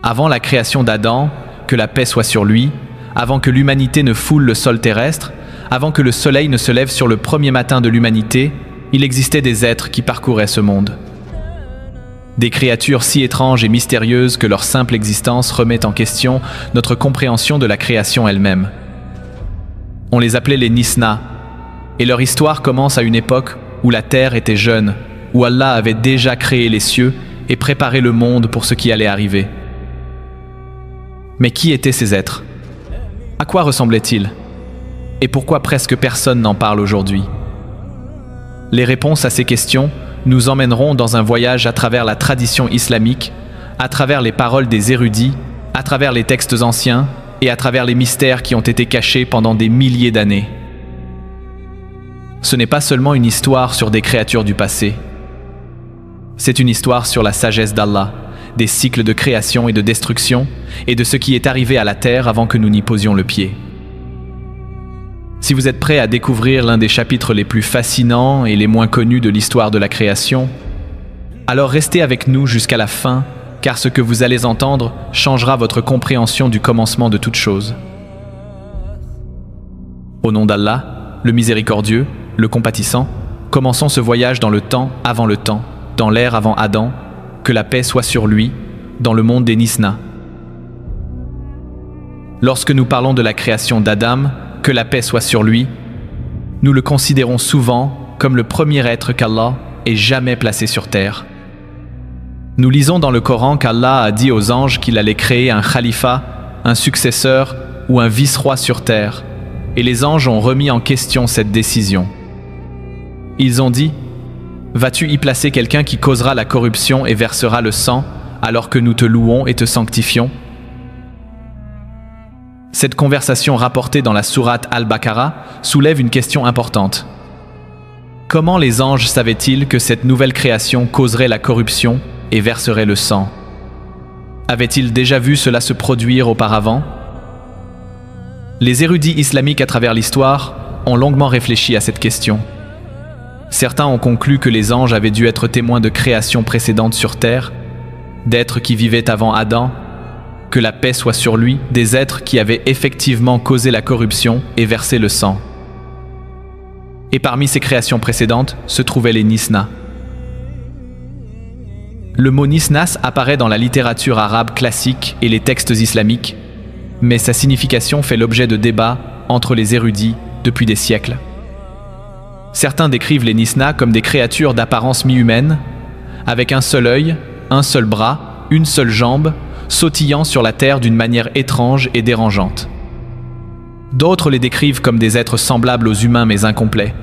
Avant la création d'Adam, que la paix soit sur lui, avant que l'humanité ne foule le sol terrestre, avant que le soleil ne se lève sur le premier matin de l'humanité, il existait des êtres qui parcouraient ce monde. Des créatures si étranges et mystérieuses que leur simple existence remet en question notre compréhension de la création elle-même. On les appelait les Nisna, et leur histoire commence à une époque où la terre était jeune, où Allah avait déjà créé les cieux et préparé le monde pour ce qui allait arriver. Mais qui étaient ces êtres? À quoi ressemblaient-ils? Et pourquoi presque personne n'en parle aujourd'hui? Les réponses à ces questions nous emmèneront dans un voyage à travers la tradition islamique, à travers les paroles des érudits, à travers les textes anciens et à travers les mystères qui ont été cachés pendant des milliers d'années. Ce n'est pas seulement une histoire sur des créatures du passé. C'est une histoire sur la sagesse d'Allah, des cycles de création et de destruction, et de ce qui est arrivé à la terre avant que nous n'y posions le pied. Si vous êtes prêts à découvrir l'un des chapitres les plus fascinants et les moins connus de l'histoire de la création, alors restez avec nous jusqu'à la fin, car ce que vous allez entendre changera votre compréhension du commencement de toute chose. Au nom d'Allah, le miséricordieux, le compatissant, commençons ce voyage dans le temps avant le temps, dans l'ère avant Adam, que la paix soit sur lui, dans le monde des Nisna. Lorsque nous parlons de la création d'Adam, que la paix soit sur lui, nous le considérons souvent comme le premier être qu'Allah ait jamais placé sur terre. Nous lisons dans le Coran qu'Allah a dit aux anges qu'il allait créer un khalifa, un successeur ou un vice-roi sur terre, et les anges ont remis en question cette décision. Ils ont dit: « Vas-tu y placer quelqu'un qui causera la corruption et versera le sang, alors que nous te louons et te sanctifions ?» Cette conversation rapportée dans la sourate Al-Baqarah soulève une question importante. Comment les anges savaient-ils que cette nouvelle création causerait la corruption et verserait le sang? Avaient-ils déjà vu cela se produire auparavant? Les érudits islamiques à travers l'histoire ont longuement réfléchi à cette question. Certains ont conclu que les anges avaient dû être témoins de créations précédentes sur terre, d'êtres qui vivaient avant Adam, que la paix soit sur lui, des êtres qui avaient effectivement causé la corruption et versé le sang. Et parmi ces créations précédentes se trouvaient les Nisna. Le mot Nisnas apparaît dans la littérature arabe classique et les textes islamiques, mais sa signification fait l'objet de débats entre les érudits depuis des siècles. Certains décrivent les Nisna comme des créatures d'apparence mi-humaine, avec un seul œil, un seul bras, une seule jambe, sautillant sur la terre d'une manière étrange et dérangeante. D'autres les décrivent comme des êtres semblables aux humains mais incomplets,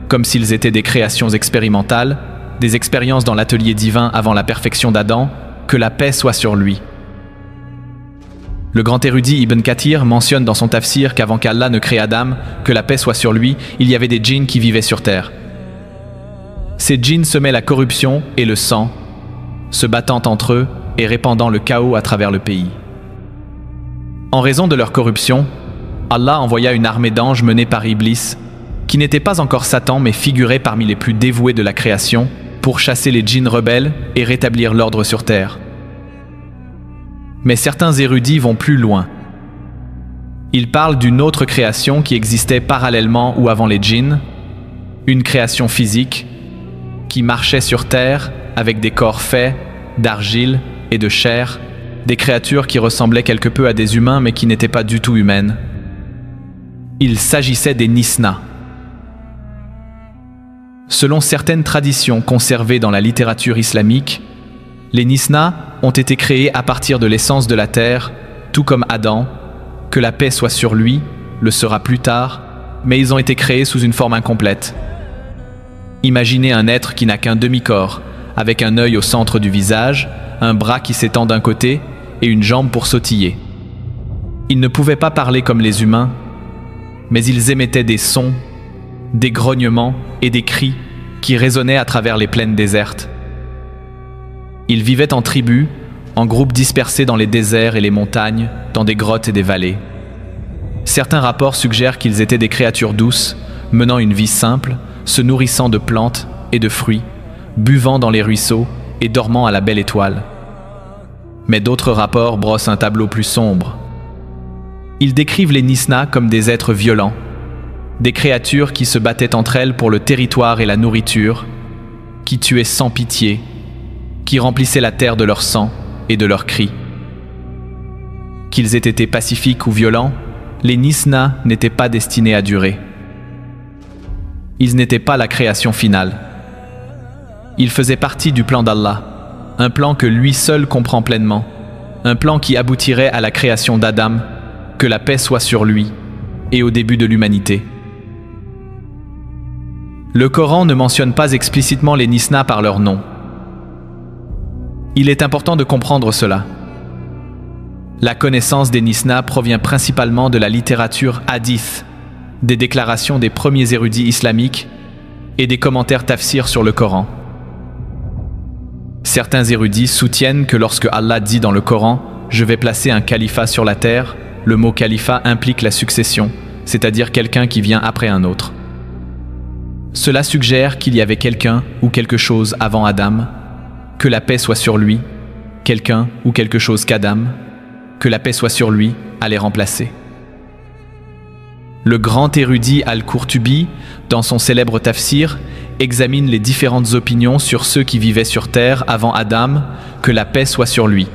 comme s'ils étaient des créations expérimentales, des expériences dans l'atelier divin avant la perfection d'Adam, que la paix soit sur lui. Le grand érudit Ibn Kathir mentionne dans son tafsir qu'avant qu'Allah ne crée Adam, que la paix soit sur lui, il y avait des djinns qui vivaient sur terre. Ces djinns semaient la corruption et le sang, se battant entre eux et répandant le chaos à travers le pays. En raison de leur corruption, Allah envoya une armée d'anges menée par Iblis, qui n'était pas encore Satan mais figurait parmi les plus dévoués de la création, pour chasser les djinns rebelles et rétablir l'ordre sur terre. Mais certains érudits vont plus loin. Ils parlent d'une autre création qui existait parallèlement ou avant les djinns, une création physique qui marchait sur terre avec des corps faits d'argile et de chair, des créatures qui ressemblaient quelque peu à des humains mais qui n'étaient pas du tout humaines. Il s'agissait des Nisna. Selon certaines traditions conservées dans la littérature islamique, les Nisna ont été créés à partir de l'essence de la terre, tout comme Adam, que la paix soit sur lui, le sera plus tard, mais ils ont été créés sous une forme incomplète. Imaginez un être qui n'a qu'un demi-corps, avec un œil au centre du visage, un bras qui s'étend d'un côté et une jambe pour sautiller. Ils ne pouvaient pas parler comme les humains, mais ils émettaient des sons, des grognements et des cris qui résonnaient à travers les plaines désertes. Ils vivaient en tribus, en groupes dispersés dans les déserts et les montagnes, dans des grottes et des vallées. Certains rapports suggèrent qu'ils étaient des créatures douces, menant une vie simple, se nourrissant de plantes et de fruits, buvant dans les ruisseaux et dormant à la belle étoile. mais d'autres rapports brossent un tableau plus sombre. Ils décrivent les Nisna comme des êtres violents, des créatures qui se battaient entre elles pour le territoire et la nourriture, qui tuaient sans pitié, qui remplissaient la terre de leur sang et de leurs cris. Qu'ils aient été pacifiques ou violents, les Nisna n'étaient pas destinés à durer. Ils n'étaient pas la création finale. Ils faisaient partie du plan d'Allah, un plan que lui seul comprend pleinement, un plan qui aboutirait à la création d'Adam, que la paix soit sur lui, et au début de l'humanité. Le Coran ne mentionne pas explicitement les Nisna par leur nom. Il est important de comprendre cela. La connaissance des Nisna provient principalement de la littérature hadith, des déclarations des premiers érudits islamiques et des commentaires tafsir sur le Coran. Certains érudits soutiennent que lorsque Allah dit dans le Coran « Je vais placer un califat sur la terre », le mot califat implique la succession, c'est-à-dire quelqu'un qui vient après un autre. Cela suggère qu'il y avait quelqu'un ou quelque chose avant Adam, que la paix soit sur lui, quelqu'un ou quelque chose qu'Adam, que la paix soit sur lui, à les remplacer. Le grand érudit Al-Qurtubi, dans son célèbre tafsir, examine les différentes opinions sur ceux qui vivaient sur terre avant Adam, que la paix soit sur lui.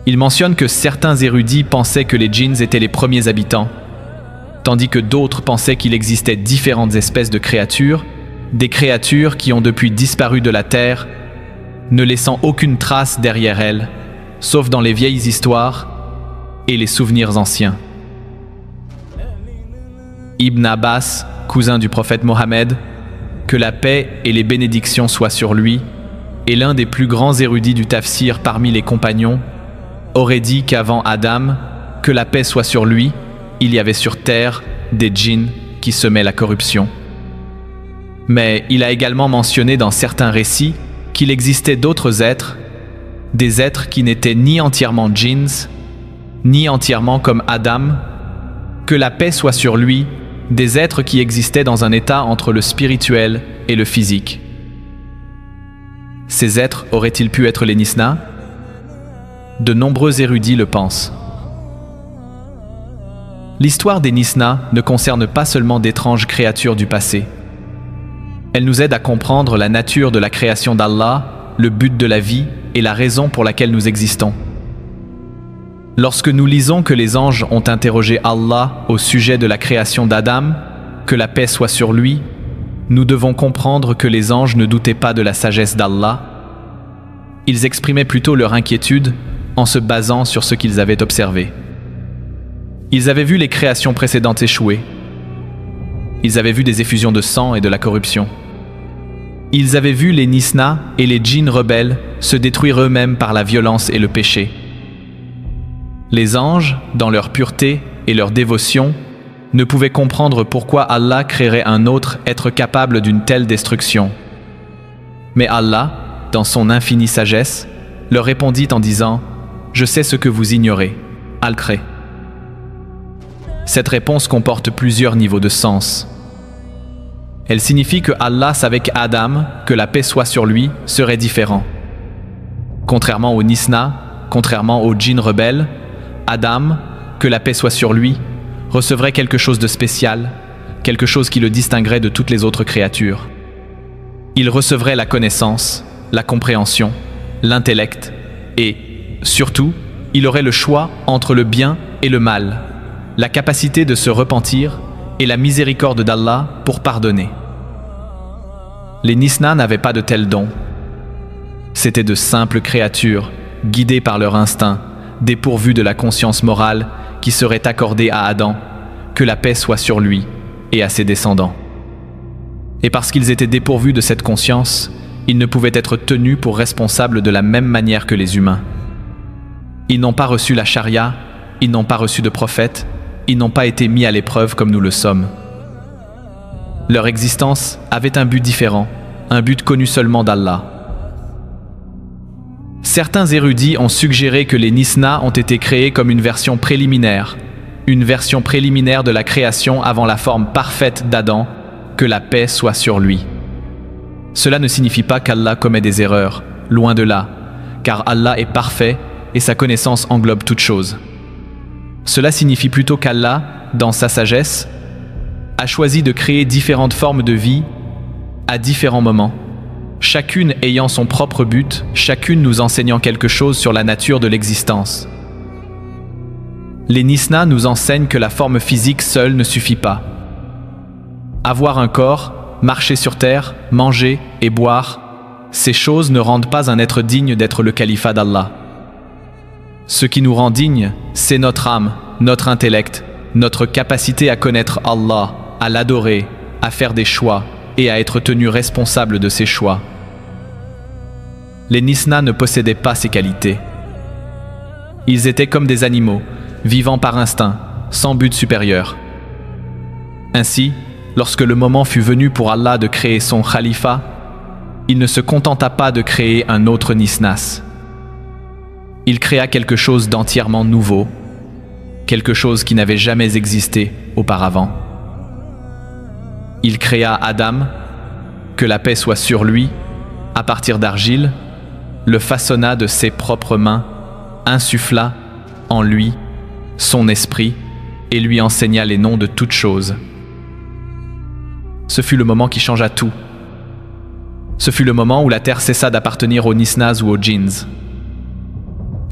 Il mentionne que certains érudits pensaient que les djinns étaient les premiers habitants, tandis que d'autres pensaient qu'il existait différentes espèces de créatures, des créatures qui ont depuis disparu de la terre, ne laissant aucune trace derrière elles, sauf dans les vieilles histoires et les souvenirs anciens. Ibn Abbas, cousin du prophète Mohammed, que la paix et les bénédictions soient sur lui, et l'un des plus grands érudits du tafsir parmi les compagnons, aurait dit qu'avant Adam, que la paix soit sur lui, il y avait sur terre des djinns qui semaient la corruption. Mais il a également mentionné dans certains récits qu'il existait d'autres êtres, des êtres qui n'étaient ni entièrement djinns, ni entièrement comme Adam, que la paix soit sur lui, des êtres qui existaient dans un état entre le spirituel et le physique. Ces êtres auraient-ils pu être les Nisna? De nombreux érudits le pensent. L'histoire des Nisna ne concerne pas seulement d'étranges créatures du passé. Elle nous aide à comprendre la nature de la création d'Allah, le but de la vie et la raison pour laquelle nous existons. Lorsque nous lisons que les anges ont interrogé Allah au sujet de la création d'Adam, que la paix soit sur lui, nous devons comprendre que les anges ne doutaient pas de la sagesse d'Allah. Ils exprimaient plutôt leur inquiétude en se basant sur ce qu'ils avaient observé. Ils avaient vu les créations précédentes échouer. Ils avaient vu des effusions de sang et de la corruption. Ils avaient vu les Nisna et les djinns rebelles se détruire eux-mêmes par la violence et le péché. Les anges, dans leur pureté et leur dévotion, ne pouvaient comprendre pourquoi Allah créerait un autre être capable d'une telle destruction. Mais Allah, dans son infinie sagesse, leur répondit en disant « Je sais ce que vous ignorez, Al-Cré ». Cette réponse comporte plusieurs niveaux de sens. Elle signifie que Allah savait qu'Adam, que la paix soit sur lui, serait différent. Contrairement aux Nisna, contrairement aux djinns rebelles, Adam, que la paix soit sur lui, recevrait quelque chose de spécial, quelque chose qui le distinguerait de toutes les autres créatures. Il recevrait la connaissance, la compréhension, l'intellect et, surtout, il aurait le choix entre le bien et le mal, la capacité de se repentir et la miséricorde d'Allah pour pardonner. Les Nisna n'avaient pas de tels dons. C'étaient de simples créatures, guidées par leur instinct, dépourvues de la conscience morale qui serait accordée à Adam, que la paix soit sur lui et à ses descendants. Et parce qu'ils étaient dépourvus de cette conscience, ils ne pouvaient être tenus pour responsables de la même manière que les humains. Ils n'ont pas reçu la charia, ils n'ont pas reçu de prophète, ils n'ont pas été mis à l'épreuve comme nous le sommes. Leur existence avait un but différent, un but connu seulement d'Allah. Certains érudits ont suggéré que les Nisna ont été créés comme une version préliminaire de la création avant la forme parfaite d'Adam, que la paix soit sur lui. Cela ne signifie pas qu'Allah commet des erreurs, loin de là, car Allah est parfait et sa connaissance englobe toute chose. Cela signifie plutôt qu'Allah, dans sa sagesse, a choisi de créer différentes formes de vie à différents moments, chacune ayant son propre but, chacune nous enseignant quelque chose sur la nature de l'existence. Les Nisna nous enseignent que la forme physique seule ne suffit pas. Avoir un corps, marcher sur terre, manger et boire, ces choses ne rendent pas un être digne d'être le califat d'Allah. Ce qui nous rend dignes, c'est notre âme, notre intellect, notre capacité à connaître Allah, à l'adorer, à faire des choix et à être tenu responsable de ses choix. Les Nisna ne possédaient pas ces qualités. Ils étaient comme des animaux, vivant par instinct, sans but supérieur. Ainsi, lorsque le moment fut venu pour Allah de créer son khalifa, il ne se contenta pas de créer un autre Nisnas. Il créa quelque chose d'entièrement nouveau, quelque chose qui n'avait jamais existé auparavant. Il créa Adam, que la paix soit sur lui, à partir d'argile, le façonna de ses propres mains, insuffla en lui son esprit et lui enseigna les noms de toutes choses. Ce fut le moment qui changea tout. Ce fut le moment où la terre cessa d'appartenir aux Nisnas ou aux djinns.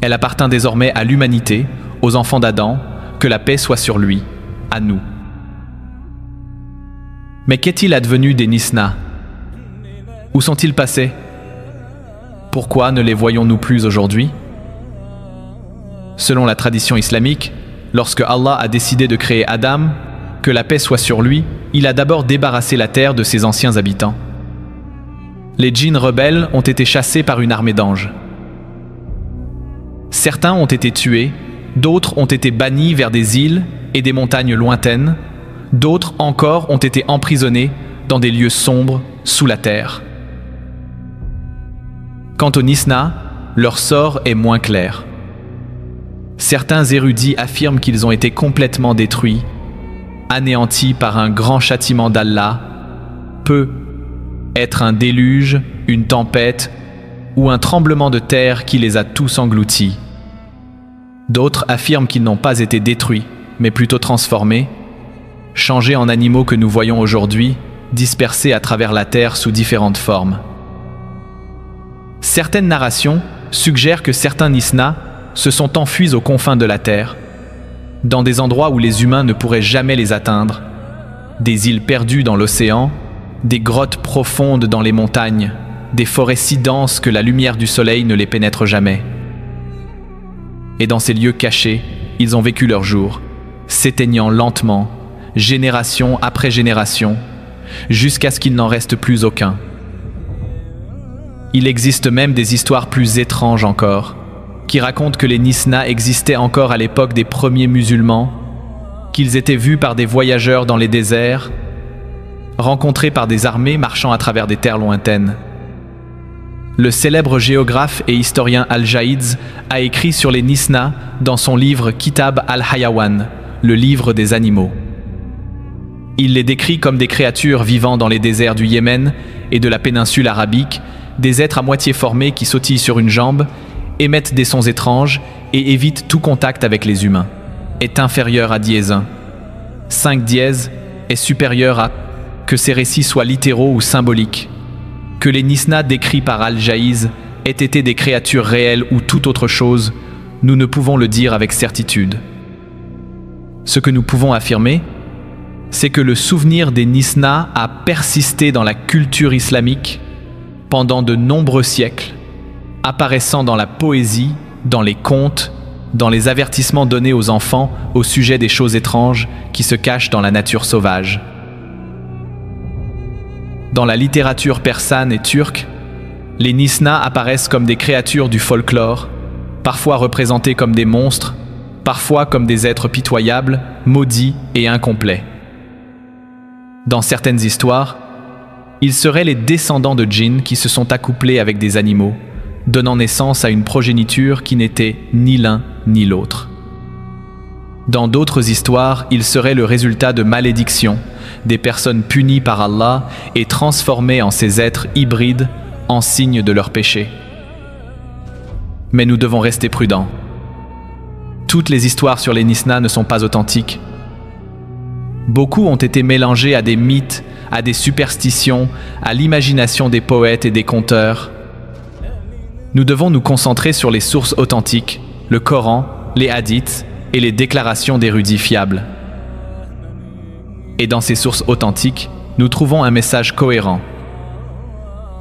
Elle appartint désormais à l'humanité, aux enfants d'Adam, que la paix soit sur lui, à nous. Mais qu'est-il advenu des Nisna? Où sont-ils passés? Pourquoi ne les voyons-nous plus aujourd'hui? Selon la tradition islamique, lorsque Allah a décidé de créer Adam, que la paix soit sur lui, il a d'abord débarrassé la terre de ses anciens habitants. Les djinns rebelles ont été chassés par une armée d'anges. Certains ont été tués, d'autres ont été bannis vers des îles et des montagnes lointaines, d'autres encore ont été emprisonnés dans des lieux sombres sous la terre. Quant aux Nisna, leur sort est moins clair. Certains érudits affirment qu'ils ont été complètement détruits, anéantis par un grand châtiment d'Allah, peut être un déluge, une tempête ou un tremblement de terre qui les a tous engloutis. D'autres affirment qu'ils n'ont pas été détruits, mais plutôt transformés, changés en animaux que nous voyons aujourd'hui, dispersés à travers la terre sous différentes formes. Certaines narrations suggèrent que certains Nisna se sont enfuis aux confins de la terre, dans des endroits où les humains ne pourraient jamais les atteindre, des îles perdues dans l'océan, des grottes profondes dans les montagnes, des forêts si denses que la lumière du soleil ne les pénètre jamais. Et dans ces lieux cachés, ils ont vécu leur jour, s'éteignant lentement, génération après génération, jusqu'à ce qu'il n'en reste plus aucun. Il existe même des histoires plus étranges encore, qui racontent que les Nisna existaient encore à l'époque des premiers musulmans, qu'ils étaient vus par des voyageurs dans les déserts, rencontrés par des armées marchant à travers des terres lointaines. Le célèbre géographe et historien Al-Jaïd a écrit sur les Nisna dans son livre Kitab al-Hayawan, le livre des animaux. Il les décrit comme des créatures vivant dans les déserts du Yémen et de la péninsule arabique, des êtres à moitié formés qui sautillent sur une jambe, émettent des sons étranges et évitent tout contact avec les humains, est inférieur à dièse 1. 5 dièse est supérieur à que ces récits soient littéraux ou symboliques, que les Nisna décrits par Al-Jaïz aient été des créatures réelles ou toute autre chose, nous ne pouvons le dire avec certitude. Ce que nous pouvons affirmer, c'est que le souvenir des Nisna a persisté dans la culture islamique pendant de nombreux siècles, apparaissant dans la poésie, dans les contes, dans les avertissements donnés aux enfants au sujet des choses étranges qui se cachent dans la nature sauvage. Dans la littérature persane et turque, les Nisna apparaissent comme des créatures du folklore, parfois représentées comme des monstres, parfois comme des êtres pitoyables, maudits et incomplets. Dans certaines histoires, ils seraient les descendants de djinns qui se sont accouplés avec des animaux, donnant naissance à une progéniture qui n'était ni l'un ni l'autre. Dans d'autres histoires, ils seraient le résultat de malédictions, des personnes punies par Allah et transformées en ces êtres hybrides en signe de leur péché. Mais nous devons rester prudents. Toutes les histoires sur les Nisna ne sont pas authentiques. Beaucoup ont été mélangées à des mythes, à des superstitions, à l'imagination des poètes et des conteurs. Nous devons nous concentrer sur les sources authentiques, le Coran, les hadiths et les déclarations d'érudits fiables. Et dans ces sources authentiques, nous trouvons un message cohérent.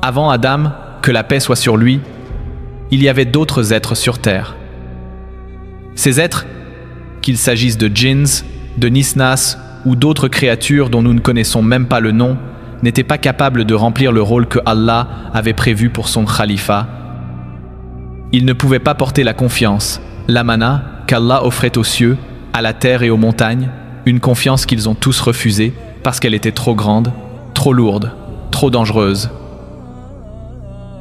Avant Adam, que la paix soit sur lui, il y avait d'autres êtres sur terre. Ces êtres, qu'il s'agisse de djinns, de nisnas ou d'autres créatures dont nous ne connaissons même pas le nom, n'étaient pas capables de remplir le rôle que Allah avait prévu pour son khalifa. Ils ne pouvaient pas porter la confiance, l'amana qu'Allah offrait aux cieux, à la terre et aux montagnes, une confiance qu'ils ont tous refusée parce qu'elle était trop grande, trop lourde, trop dangereuse.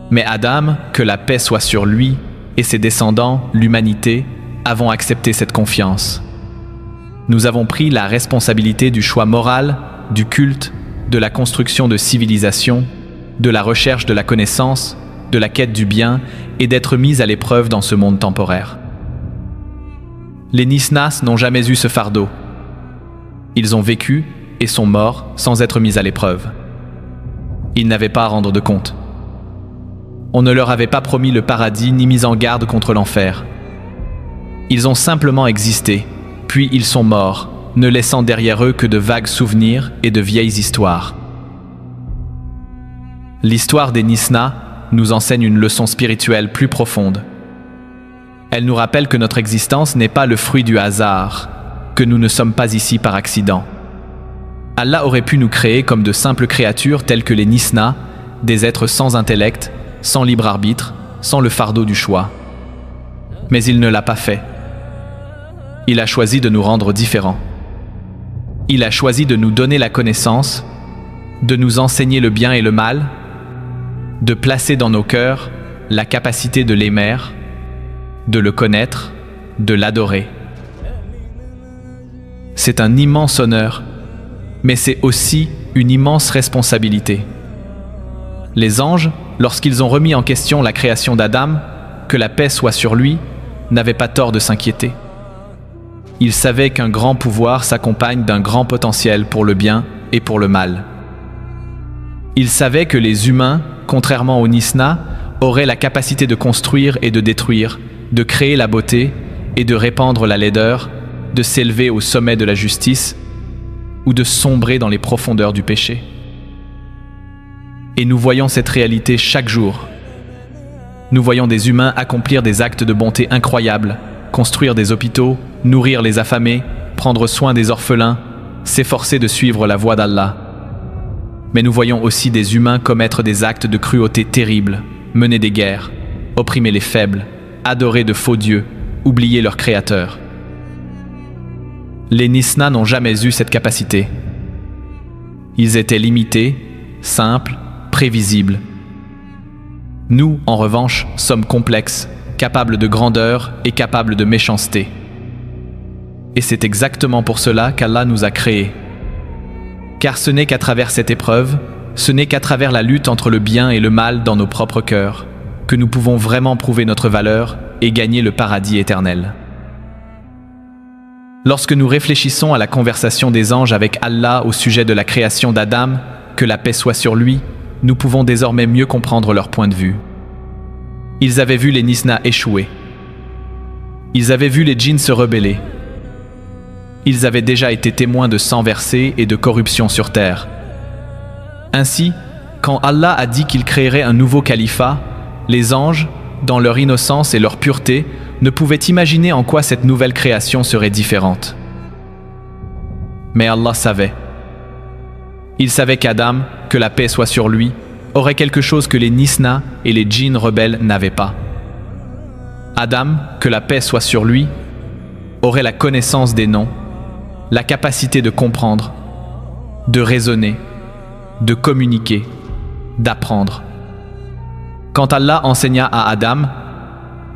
Mais Adam, que la paix soit sur lui, et ses descendants, l'humanité, avons accepté cette confiance. Nous avons pris la responsabilité du choix moral, du culte, de la construction de civilisation, de la recherche de la connaissance, de la quête du bien et d'être mis à l'épreuve dans ce monde temporaire. Les Nisnas n'ont jamais eu ce fardeau. Ils ont vécu et sont morts sans être mis à l'épreuve. Ils n'avaient pas à rendre de compte. On ne leur avait pas promis le paradis ni mis en garde contre l'enfer. Ils ont simplement existé, puis ils sont morts, ne laissant derrière eux que de vagues souvenirs et de vieilles histoires. L'histoire des Nisna nous enseigne une leçon spirituelle plus profonde. Elle nous rappelle que notre existence n'est pas le fruit du hasard, que nous ne sommes pas ici par accident. Allah aurait pu nous créer comme de simples créatures telles que les Nisna, des êtres sans intellect, sans libre arbitre, sans le fardeau du choix. Mais il ne l'a pas fait. Il a choisi de nous rendre différents. Il a choisi de nous donner la connaissance, de nous enseigner le bien et le mal, de placer dans nos cœurs la capacité de l'aimer, de le connaître, de l'adorer. C'est un immense honneur, mais c'est aussi une immense responsabilité. Les anges, lorsqu'ils ont remis en question la création d'Adam, que la paix soit sur lui, n'avaient pas tort de s'inquiéter. Ils savaient qu'un grand pouvoir s'accompagne d'un grand potentiel pour le bien et pour le mal. Ils savaient que les humains, contrairement aux Nisna, auraient la capacité de construire et de détruire, de créer la beauté et de répandre la laideur, de s'élever au sommet de la justice ou de sombrer dans les profondeurs du péché. Et nous voyons cette réalité chaque jour. Nous voyons des humains accomplir des actes de bonté incroyables, construire des hôpitaux, nourrir les affamés, prendre soin des orphelins, s'efforcer de suivre la voie d'Allah. Mais nous voyons aussi des humains commettre des actes de cruauté terribles, mener des guerres, opprimer les faibles, adorer de faux dieux, oublier leur créateur. Les Nisna n'ont jamais eu cette capacité. Ils étaient limités, simples, prévisibles. Nous, en revanche, sommes complexes, capables de grandeur et capables de méchanceté. Et c'est exactement pour cela qu'Allah nous a créés. Car ce n'est qu'à travers cette épreuve, ce n'est qu'à travers la lutte entre le bien et le mal dans nos propres cœurs, que nous pouvons vraiment prouver notre valeur et gagner le paradis éternel. Lorsque nous réfléchissons à la conversation des anges avec Allah au sujet de la création d'Adam, que la paix soit sur lui, nous pouvons désormais mieux comprendre leur point de vue. Ils avaient vu les Nisna échouer. Ils avaient vu les djinns se rebeller. Ils avaient déjà été témoins de sang versé et de corruption sur terre. Ainsi, quand Allah a dit qu'il créerait un nouveau califat, les anges, dans leur innocence et leur pureté, ne pouvaient imaginer en quoi cette nouvelle création serait différente. Mais Allah savait. Il savait qu'Adam, que la paix soit sur lui, aurait quelque chose que les Nisna et les djinns rebelles n'avaient pas. Adam, que la paix soit sur lui, aurait la connaissance des noms, la capacité de comprendre, de raisonner, de communiquer, d'apprendre. Quand Allah enseigna à Adam,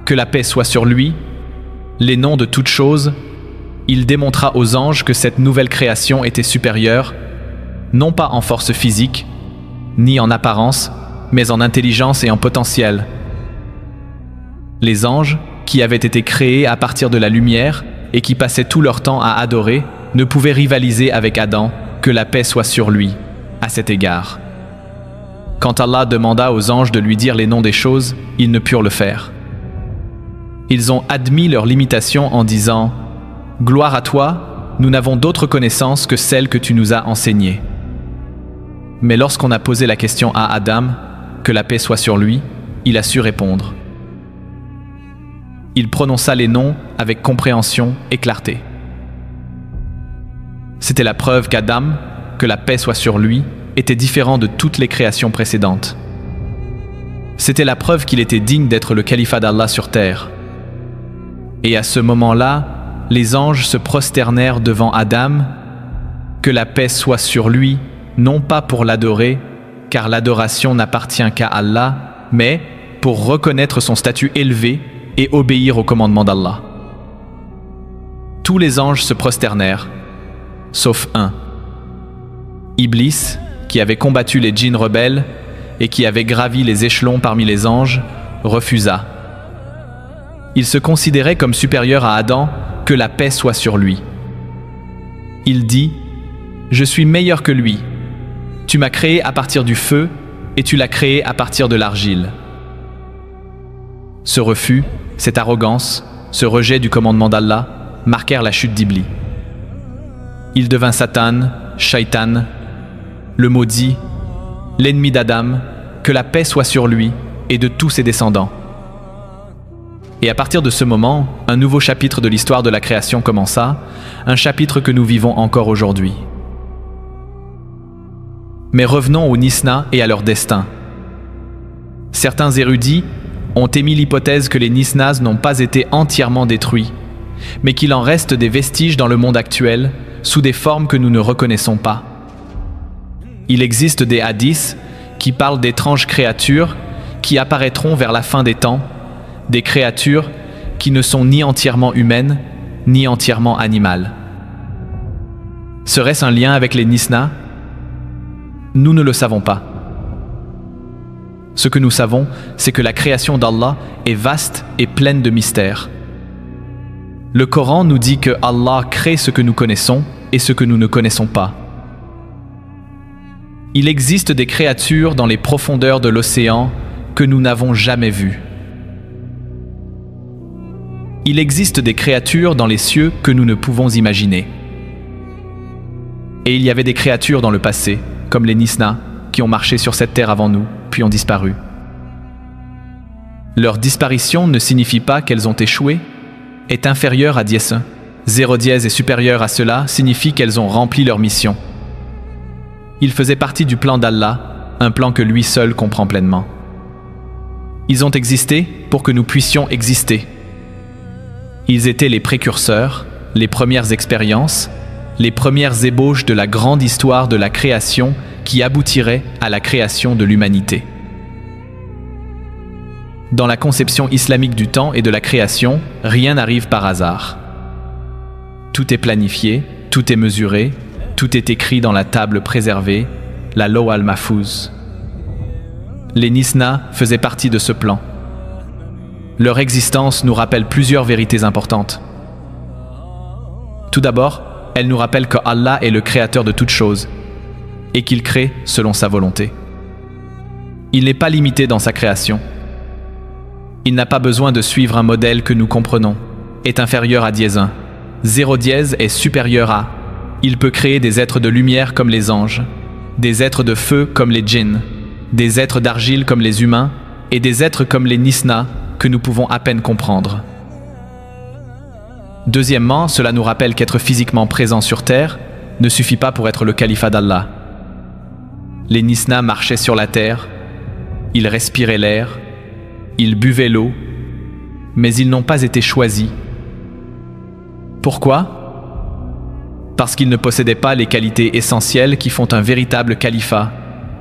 que la paix soit sur lui, les noms de toutes choses, il démontra aux anges que cette nouvelle création était supérieure, non pas en force physique, ni en apparence, mais en intelligence et en potentiel. Les anges, qui avaient été créés à partir de la lumière et qui passaient tout leur temps à adorer, ne pouvaient rivaliser avec Adam, que la paix soit sur lui, à cet égard. Quand Allah demanda aux anges de lui dire les noms des choses, ils ne purent le faire. Ils ont admis leurs limitations en disant « Gloire à toi, nous n'avons d'autre connaissance que celle que tu nous as enseignée. » Mais lorsqu'on a posé la question à Adam, que la paix soit sur lui, il a su répondre. Il prononça les noms avec compréhension et clarté. C'était la preuve qu'Adam, que la paix soit sur lui, était différent de toutes les créations précédentes. C'était la preuve qu'il était digne d'être le califat d'Allah sur terre. Et à ce moment-là, les anges se prosternèrent devant Adam, que la paix soit sur lui, non pas pour l'adorer, car l'adoration n'appartient qu'à Allah, mais pour reconnaître son statut élevé et obéir au commandement d'Allah. Tous les anges se prosternèrent, sauf un. Iblis, qui avait combattu les djinns rebelles et qui avait gravi les échelons parmi les anges, refusa. Il se considérait comme supérieur à Adam, que la paix soit sur lui. Il dit « Je suis meilleur que lui. Tu m'as créé à partir du feu et tu l'as créé à partir de l'argile. » Ce refus, cette arrogance, ce rejet du commandement d'Allah marquèrent la chute d'Iblis. Il devint Satan, Shaitan, le maudit, l'ennemi d'Adam, que la paix soit sur lui et de tous ses descendants. Et à partir de ce moment, un nouveau chapitre de l'histoire de la création commença, un chapitre que nous vivons encore aujourd'hui. Mais revenons aux Nisna et à leur destin. Certains érudits ont émis l'hypothèse que les Nisnas n'ont pas été entièrement détruits, mais qu'il en reste des vestiges dans le monde actuel, sous des formes que nous ne reconnaissons pas. Il existe des hadiths qui parlent d'étranges créatures qui apparaîtront vers la fin des temps, des créatures qui ne sont ni entièrement humaines, ni entièrement animales. Serait-ce un lien avec les Nisna? Nous ne le savons pas. Ce que nous savons, c'est que la création d'Allah est vaste et pleine de mystères. Le Coran nous dit que Allah crée ce que nous connaissons et ce que nous ne connaissons pas. Il existe des créatures dans les profondeurs de l'océan que nous n'avons jamais vues. Il existe des créatures dans les cieux que nous ne pouvons imaginer. Et il y avait des créatures dans le passé, comme les Nisna, qui ont marché sur cette terre avant nous, puis ont disparu. Leur disparition ne signifie pas qu'elles ont échoué, est inférieure à dièse 1. 0 dièse est supérieur à cela signifie qu'elles ont rempli leur mission. Ils faisaient partie du plan d'Allah, un plan que lui seul comprend pleinement. Ils ont existé pour que nous puissions exister. Ils étaient les précurseurs, les premières expériences, les premières ébauches de la grande histoire de la création qui aboutirait à la création de l'humanité. Dans la conception islamique du temps et de la création, rien n'arrive par hasard. Tout est planifié, tout est mesuré, tout est écrit dans la table préservée, la Law al-Mahfouz. Les Nisna faisaient partie de ce plan. Leur existence nous rappelle plusieurs vérités importantes. Tout d'abord, elle nous rappelle que Allah est le créateur de toutes choses et qu'il crée selon sa volonté. Il n'est pas limité dans sa création. Il n'a pas besoin de suivre un modèle que nous comprenons, est inférieur à dièse 1. 0 dièse est supérieur à. Il peut créer des êtres de lumière comme les anges, des êtres de feu comme les djinns, des êtres d'argile comme les humains et des êtres comme les Nisna que nous pouvons à peine comprendre. Deuxièmement, cela nous rappelle qu'être physiquement présent sur terre ne suffit pas pour être le califat d'Allah. Les Nisna marchaient sur la terre, ils respiraient l'air, ils buvaient l'eau, mais ils n'ont pas été choisis. Pourquoi? Parce qu'ils ne possédaient pas les qualités essentielles qui font un véritable califat,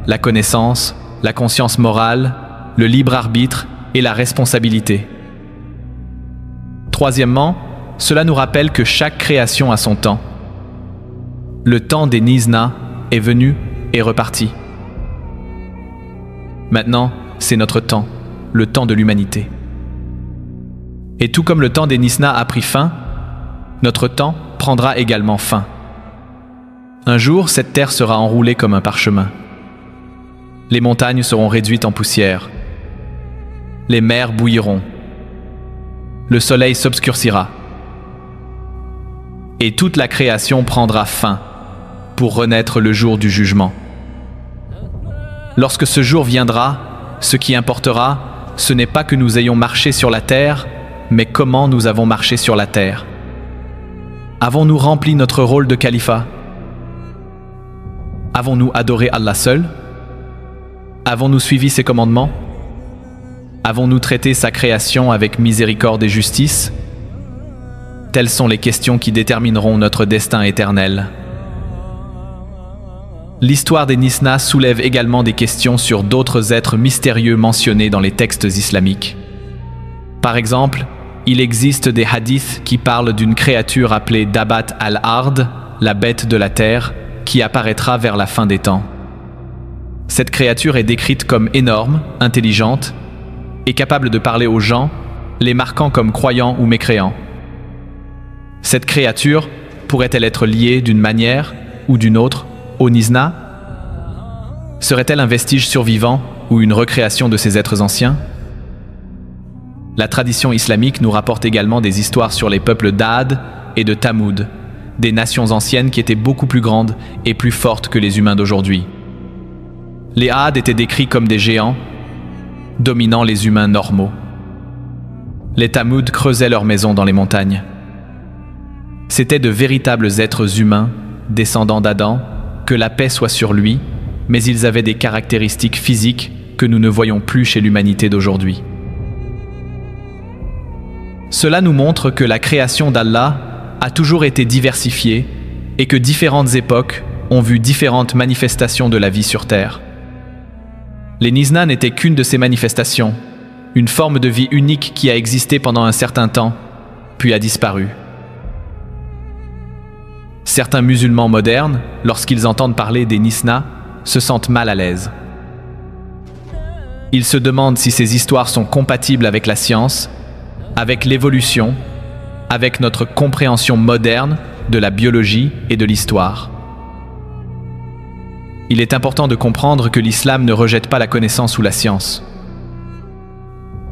la connaissance, la conscience morale, le libre arbitre et la responsabilité. Troisièmement, cela nous rappelle que chaque création a son temps. Le temps des Nisna est venu et reparti. Maintenant, c'est notre temps, le temps de l'humanité. Et tout comme le temps des Nisna a pris fin, notre temps prendra également fin. Un jour, cette terre sera enroulée comme un parchemin. Les montagnes seront réduites en poussière. Les mers bouilliront. Le soleil s'obscurcira. Et toute la création prendra fin pour renaître le jour du jugement. Lorsque ce jour viendra, ce qui importera, ce n'est pas que nous ayons marché sur la terre, mais comment nous avons marché sur la terre. Avons-nous rempli notre rôle de califat? Avons-nous adoré Allah seul? Avons-nous suivi ses commandements? Avons-nous traité sa création avec miséricorde et justice? Telles sont les questions qui détermineront notre destin éternel. L'histoire des Nisna soulève également des questions sur d'autres êtres mystérieux mentionnés dans les textes islamiques. Par exemple, il existe des hadiths qui parlent d'une créature appelée Dabat al-Ard, la bête de la terre, qui apparaîtra vers la fin des temps. Cette créature est décrite comme énorme, intelligente et capable de parler aux gens, les marquant comme croyants ou mécréants. Cette créature pourrait-elle être liée d'une manière ou d'une autre au Nisna? Serait-elle un vestige survivant ou une recréation de ces êtres anciens? La tradition islamique nous rapporte également des histoires sur les peuples d'Ad et de Tamoud, des nations anciennes qui étaient beaucoup plus grandes et plus fortes que les humains d'aujourd'hui. Les Ad étaient décrits comme des géants, dominant les humains normaux. Les Tamoud creusaient leurs maisons dans les montagnes. C'étaient de véritables êtres humains, descendants d'Adam, que la paix soit sur lui, mais ils avaient des caractéristiques physiques que nous ne voyons plus chez l'humanité d'aujourd'hui. Cela nous montre que la création d'Allah a toujours été diversifiée et que différentes époques ont vu différentes manifestations de la vie sur Terre. Les Nisna n'étaient qu'une de ces manifestations, une forme de vie unique qui a existé pendant un certain temps, puis a disparu. Certains musulmans modernes, lorsqu'ils entendent parler des Nisna, se sentent mal à l'aise. Ils se demandent si ces histoires sont compatibles avec la science, avec l'évolution, avec notre compréhension moderne de la biologie et de l'histoire. Il est important de comprendre que l'islam ne rejette pas la connaissance ou la science.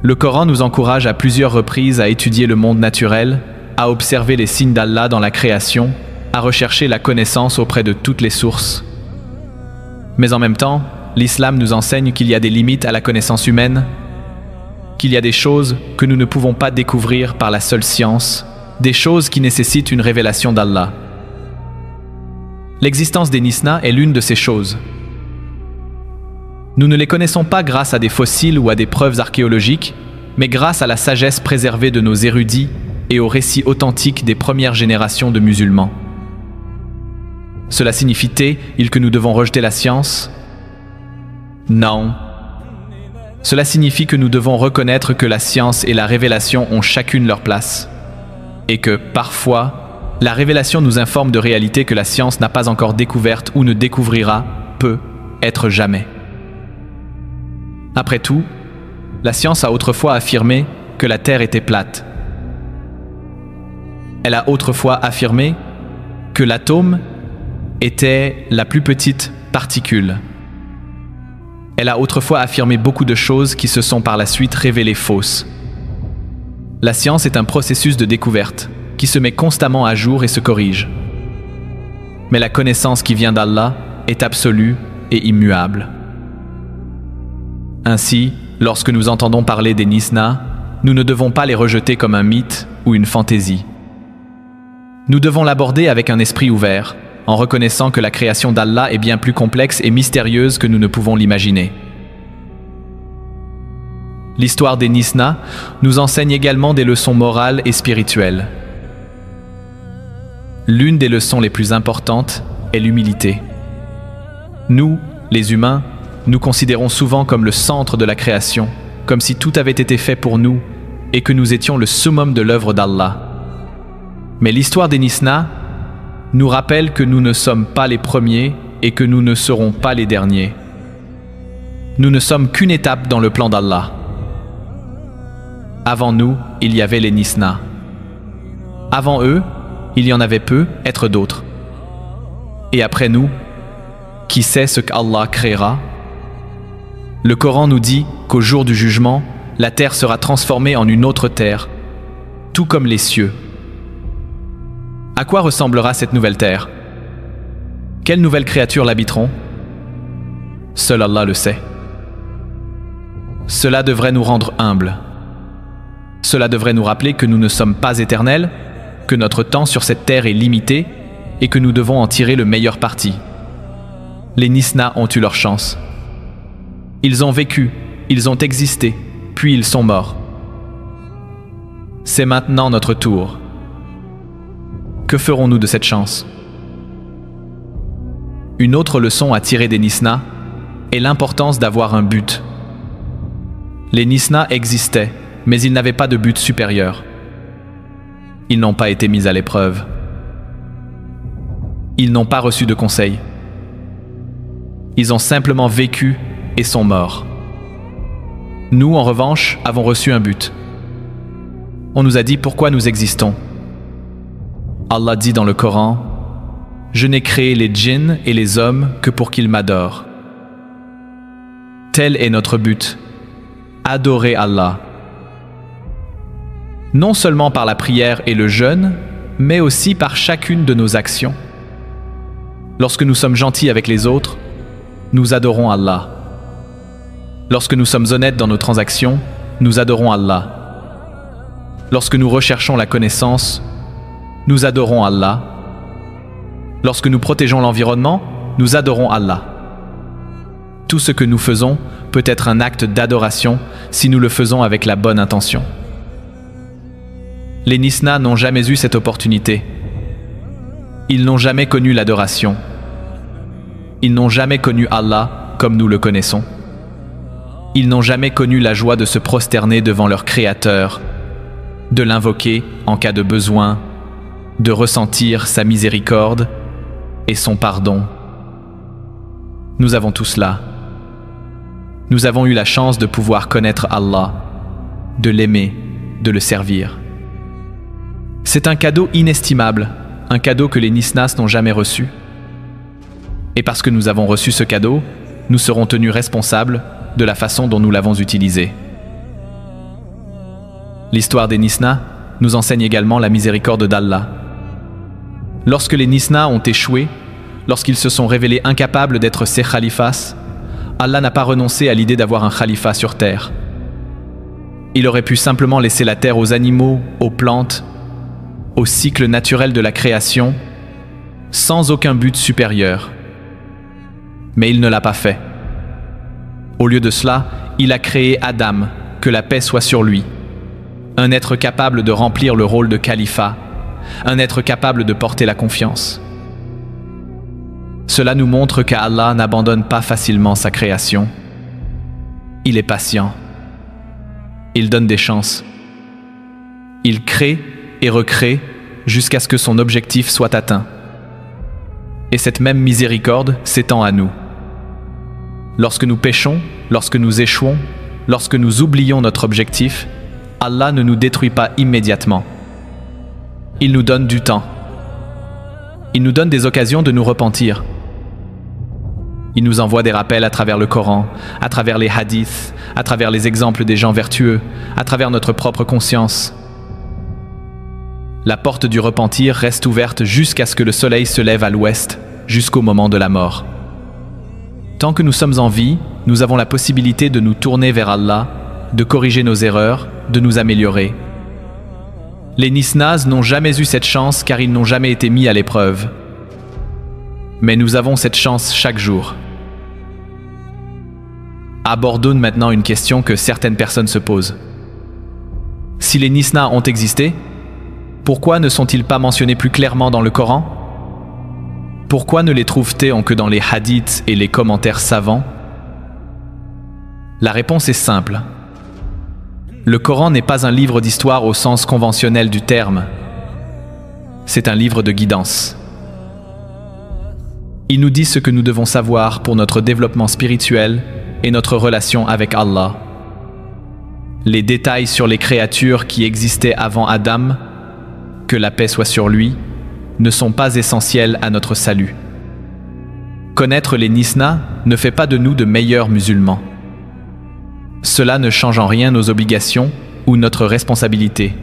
Le Coran nous encourage à plusieurs reprises à étudier le monde naturel, à observer les signes d'Allah dans la création, à rechercher la connaissance auprès de toutes les sources. Mais en même temps, l'islam nous enseigne qu'il y a des limites à la connaissance humaine, qu'il y a des choses que nous ne pouvons pas découvrir par la seule science, des choses qui nécessitent une révélation d'Allah. L'existence des Nisna est l'une de ces choses. Nous ne les connaissons pas grâce à des fossiles ou à des preuves archéologiques, mais grâce à la sagesse préservée de nos érudits et aux récits authentiques des premières générations de musulmans. Cela signifie-t-il que nous devons rejeter la science? Non. Cela signifie que nous devons reconnaître que la science et la révélation ont chacune leur place, et que, parfois, la révélation nous informe de réalités que la science n'a pas encore découvertes ou ne découvrira, peut-être jamais. Après tout, la science a autrefois affirmé que la Terre était plate. Elle a autrefois affirmé que l'atome était la plus petite particule. Elle a autrefois affirmé beaucoup de choses qui se sont par la suite révélées fausses. La science est un processus de découverte qui se met constamment à jour et se corrige. Mais la connaissance qui vient d'Allah est absolue et immuable. Ainsi, lorsque nous entendons parler des Nisna, nous ne devons pas les rejeter comme un mythe ou une fantaisie. Nous devons l'aborder avec un esprit ouvert, en reconnaissant que la création d'Allah est bien plus complexe et mystérieuse que nous ne pouvons l'imaginer. L'histoire des Nisna nous enseigne également des leçons morales et spirituelles. L'une des leçons les plus importantes est l'humilité. Nous, les humains, nous considérons souvent comme le centre de la création, comme si tout avait été fait pour nous et que nous étions le summum de l'œuvre d'Allah. Mais l'histoire des Nisna nous rappelle que nous ne sommes pas les premiers et que nous ne serons pas les derniers. Nous ne sommes qu'une étape dans le plan d'Allah. Avant nous, il y avait les Nisna. Avant eux, il y en avait peu, être d'autres. Et après nous, qui sait ce qu'Allah créera? Le Coran nous dit qu'au jour du jugement, la terre sera transformée en une autre terre, tout comme les cieux. À quoi ressemblera cette nouvelle terre? Quelles nouvelles créatures l'habiteront? Seul Allah le sait. Cela devrait nous rendre humbles. Cela devrait nous rappeler que nous ne sommes pas éternels, que notre temps sur cette terre est limité et que nous devons en tirer le meilleur parti. Les Nisna ont eu leur chance. Ils ont vécu, ils ont existé, puis ils sont morts. C'est maintenant notre tour. Que ferons-nous de cette chance? Une autre leçon à tirer des Nisna est l'importance d'avoir un but. Les Nisna existaient, mais ils n'avaient pas de but supérieur. Ils n'ont pas été mis à l'épreuve. Ils n'ont pas reçu de conseils. Ils ont simplement vécu et sont morts. Nous, en revanche, avons reçu un but. On nous a dit pourquoi nous existons. Allah dit dans le Coran: « Je n'ai créé les djinns et les hommes que pour qu'ils m'adorent. » Tel est notre but. Adorer Allah. Non seulement par la prière et le jeûne, mais aussi par chacune de nos actions. Lorsque nous sommes gentils avec les autres, nous adorons Allah. Lorsque nous sommes honnêtes dans nos transactions, nous adorons Allah. Lorsque nous recherchons la connaissance, nous adorons Allah. Lorsque nous protégeons l'environnement, nous adorons Allah. Tout ce que nous faisons peut être un acte d'adoration si nous le faisons avec la bonne intention. Les Nisna n'ont jamais eu cette opportunité. Ils n'ont jamais connu l'adoration. Ils n'ont jamais connu Allah comme nous le connaissons. Ils n'ont jamais connu la joie de se prosterner devant leur Créateur, de l'invoquer en cas de besoin, de ressentir sa miséricorde et son pardon. Nous avons tout cela. Nous avons eu la chance de pouvoir connaître Allah, de l'aimer, de le servir. C'est un cadeau inestimable, un cadeau que les Nisnas n'ont jamais reçu. Et parce que nous avons reçu ce cadeau, nous serons tenus responsables de la façon dont nous l'avons utilisé. L'histoire des Nisna nous enseigne également la miséricorde d'Allah. Lorsque les Nisna ont échoué, lorsqu'ils se sont révélés incapables d'être ses khalifas, Allah n'a pas renoncé à l'idée d'avoir un khalifa sur terre. Il aurait pu simplement laisser la terre aux animaux, aux plantes, au cycle naturel de la création, sans aucun but supérieur. Mais il ne l'a pas fait. Au lieu de cela, il a créé Adam, que la paix soit sur lui, un être capable de remplir le rôle de califat, un être capable de porter la confiance. Cela nous montre qu'Allah n'abandonne pas facilement sa création. Il est patient. Il donne des chances. Il crée et recrée jusqu'à ce que son objectif soit atteint. Et cette même miséricorde s'étend à nous. Lorsque nous péchons, lorsque nous échouons, lorsque nous oublions notre objectif, Allah ne nous détruit pas immédiatement. Il nous donne du temps. Il nous donne des occasions de nous repentir. Il nous envoie des rappels à travers le Coran, à travers les hadiths, à travers les exemples des gens vertueux, à travers notre propre conscience. La porte du repentir reste ouverte jusqu'à ce que le soleil se lève à l'ouest, jusqu'au moment de la mort. Tant que nous sommes en vie, nous avons la possibilité de nous tourner vers Allah, de corriger nos erreurs, de nous améliorer. Les Nisnas n'ont jamais eu cette chance car ils n'ont jamais été mis à l'épreuve. Mais nous avons cette chance chaque jour. Abordons maintenant une question que certaines personnes se posent. Si les Nisna ont existé, pourquoi ne sont-ils pas mentionnés plus clairement dans le Coran? Pourquoi ne les trouve-t-on que dans les hadiths et les commentaires savants? La réponse est simple. Le Coran n'est pas un livre d'histoire au sens conventionnel du terme. C'est un livre de guidance. Il nous dit ce que nous devons savoir pour notre développement spirituel et notre relation avec Allah. Les détails sur les créatures qui existaient avant Adam, que la paix soit sur lui, ne sont pas essentiels à notre salut. Connaître les Nisna ne fait pas de nous de meilleurs musulmans. Cela ne change en rien nos obligations ou notre responsabilité.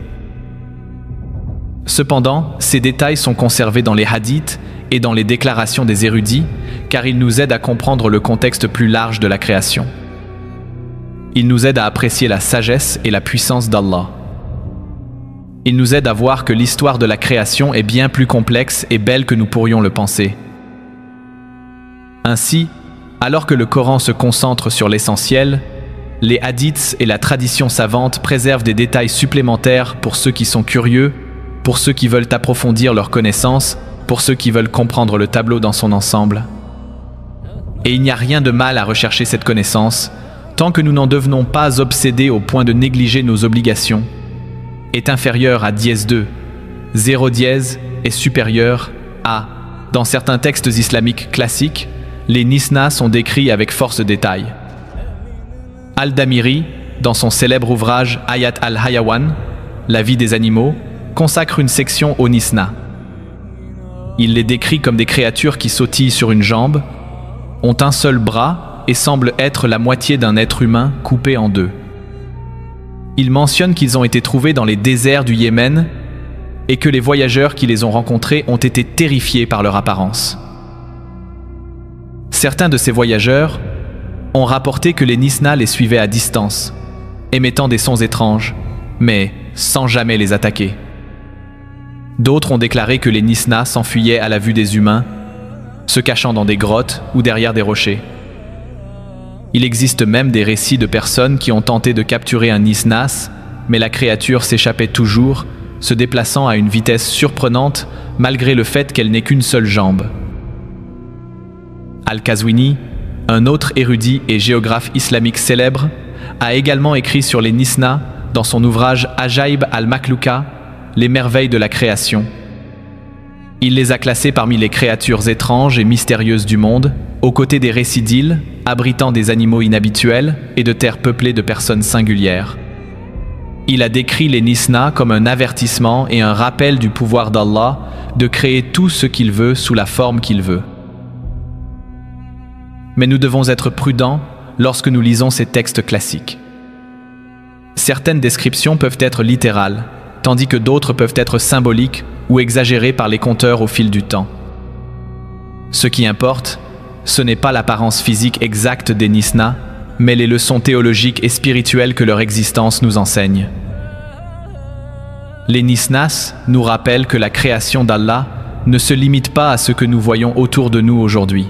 Cependant, ces détails sont conservés dans les hadiths et dans les déclarations des érudits, car ils nous aident à comprendre le contexte plus large de la création. Ils nous aident à apprécier la sagesse et la puissance d'Allah. Ils nous aident à voir que l'histoire de la création est bien plus complexe et belle que nous pourrions le penser. Ainsi, alors que le Coran se concentre sur l'essentiel, les hadiths et la tradition savante préservent des détails supplémentaires pour ceux qui sont curieux, pour ceux qui veulent approfondir leurs connaissances, pour ceux qui veulent comprendre le tableau dans son ensemble. Et il n'y a rien de mal à rechercher cette connaissance, tant que nous n'en devenons pas obsédés au point de négliger nos obligations, est inférieur à dièse 2, 0 dièse est supérieur à. Dans certains textes islamiques classiques, les Nisna sont décrits avec force détail. Al-Damiri, dans son célèbre ouvrage Ayat al-Hayawan, la vie des animaux, consacre une section aux Nisna. Il les décrit comme des créatures qui sautillent sur une jambe, ont un seul bras et semblent être la moitié d'un être humain coupé en deux. Il mentionne qu'ils ont été trouvés dans les déserts du Yémen et que les voyageurs qui les ont rencontrés ont été terrifiés par leur apparence. Certains de ces voyageurs ont rapporté que les Nisna les suivaient à distance, émettant des sons étranges, mais sans jamais les attaquer. D'autres ont déclaré que les Nisna s'enfuyaient à la vue des humains, se cachant dans des grottes ou derrière des rochers. Il existe même des récits de personnes qui ont tenté de capturer un Nisnas, mais la créature s'échappait toujours, se déplaçant à une vitesse surprenante malgré le fait qu'elle n'ait qu'une seule jambe. Al-Qazwini, un autre érudit et géographe islamique célèbre, a également écrit sur les Nisna dans son ouvrage Ajaib al-Makhlouka, les merveilles de la création. Il les a classés parmi les créatures étranges et mystérieuses du monde, aux côtés des récits d'îles, abritant des animaux inhabituels et de terres peuplées de personnes singulières. Il a décrit les Nisna comme un avertissement et un rappel du pouvoir d'Allah de créer tout ce qu'il veut sous la forme qu'il veut. Mais nous devons être prudents lorsque nous lisons ces textes classiques. Certaines descriptions peuvent être littérales, tandis que d'autres peuvent être symboliques ou exagérées par les conteurs au fil du temps. Ce qui importe, ce n'est pas l'apparence physique exacte des Nisna, mais les leçons théologiques et spirituelles que leur existence nous enseigne. Les Nisnas nous rappellent que la création d'Allah ne se limite pas à ce que nous voyons autour de nous aujourd'hui.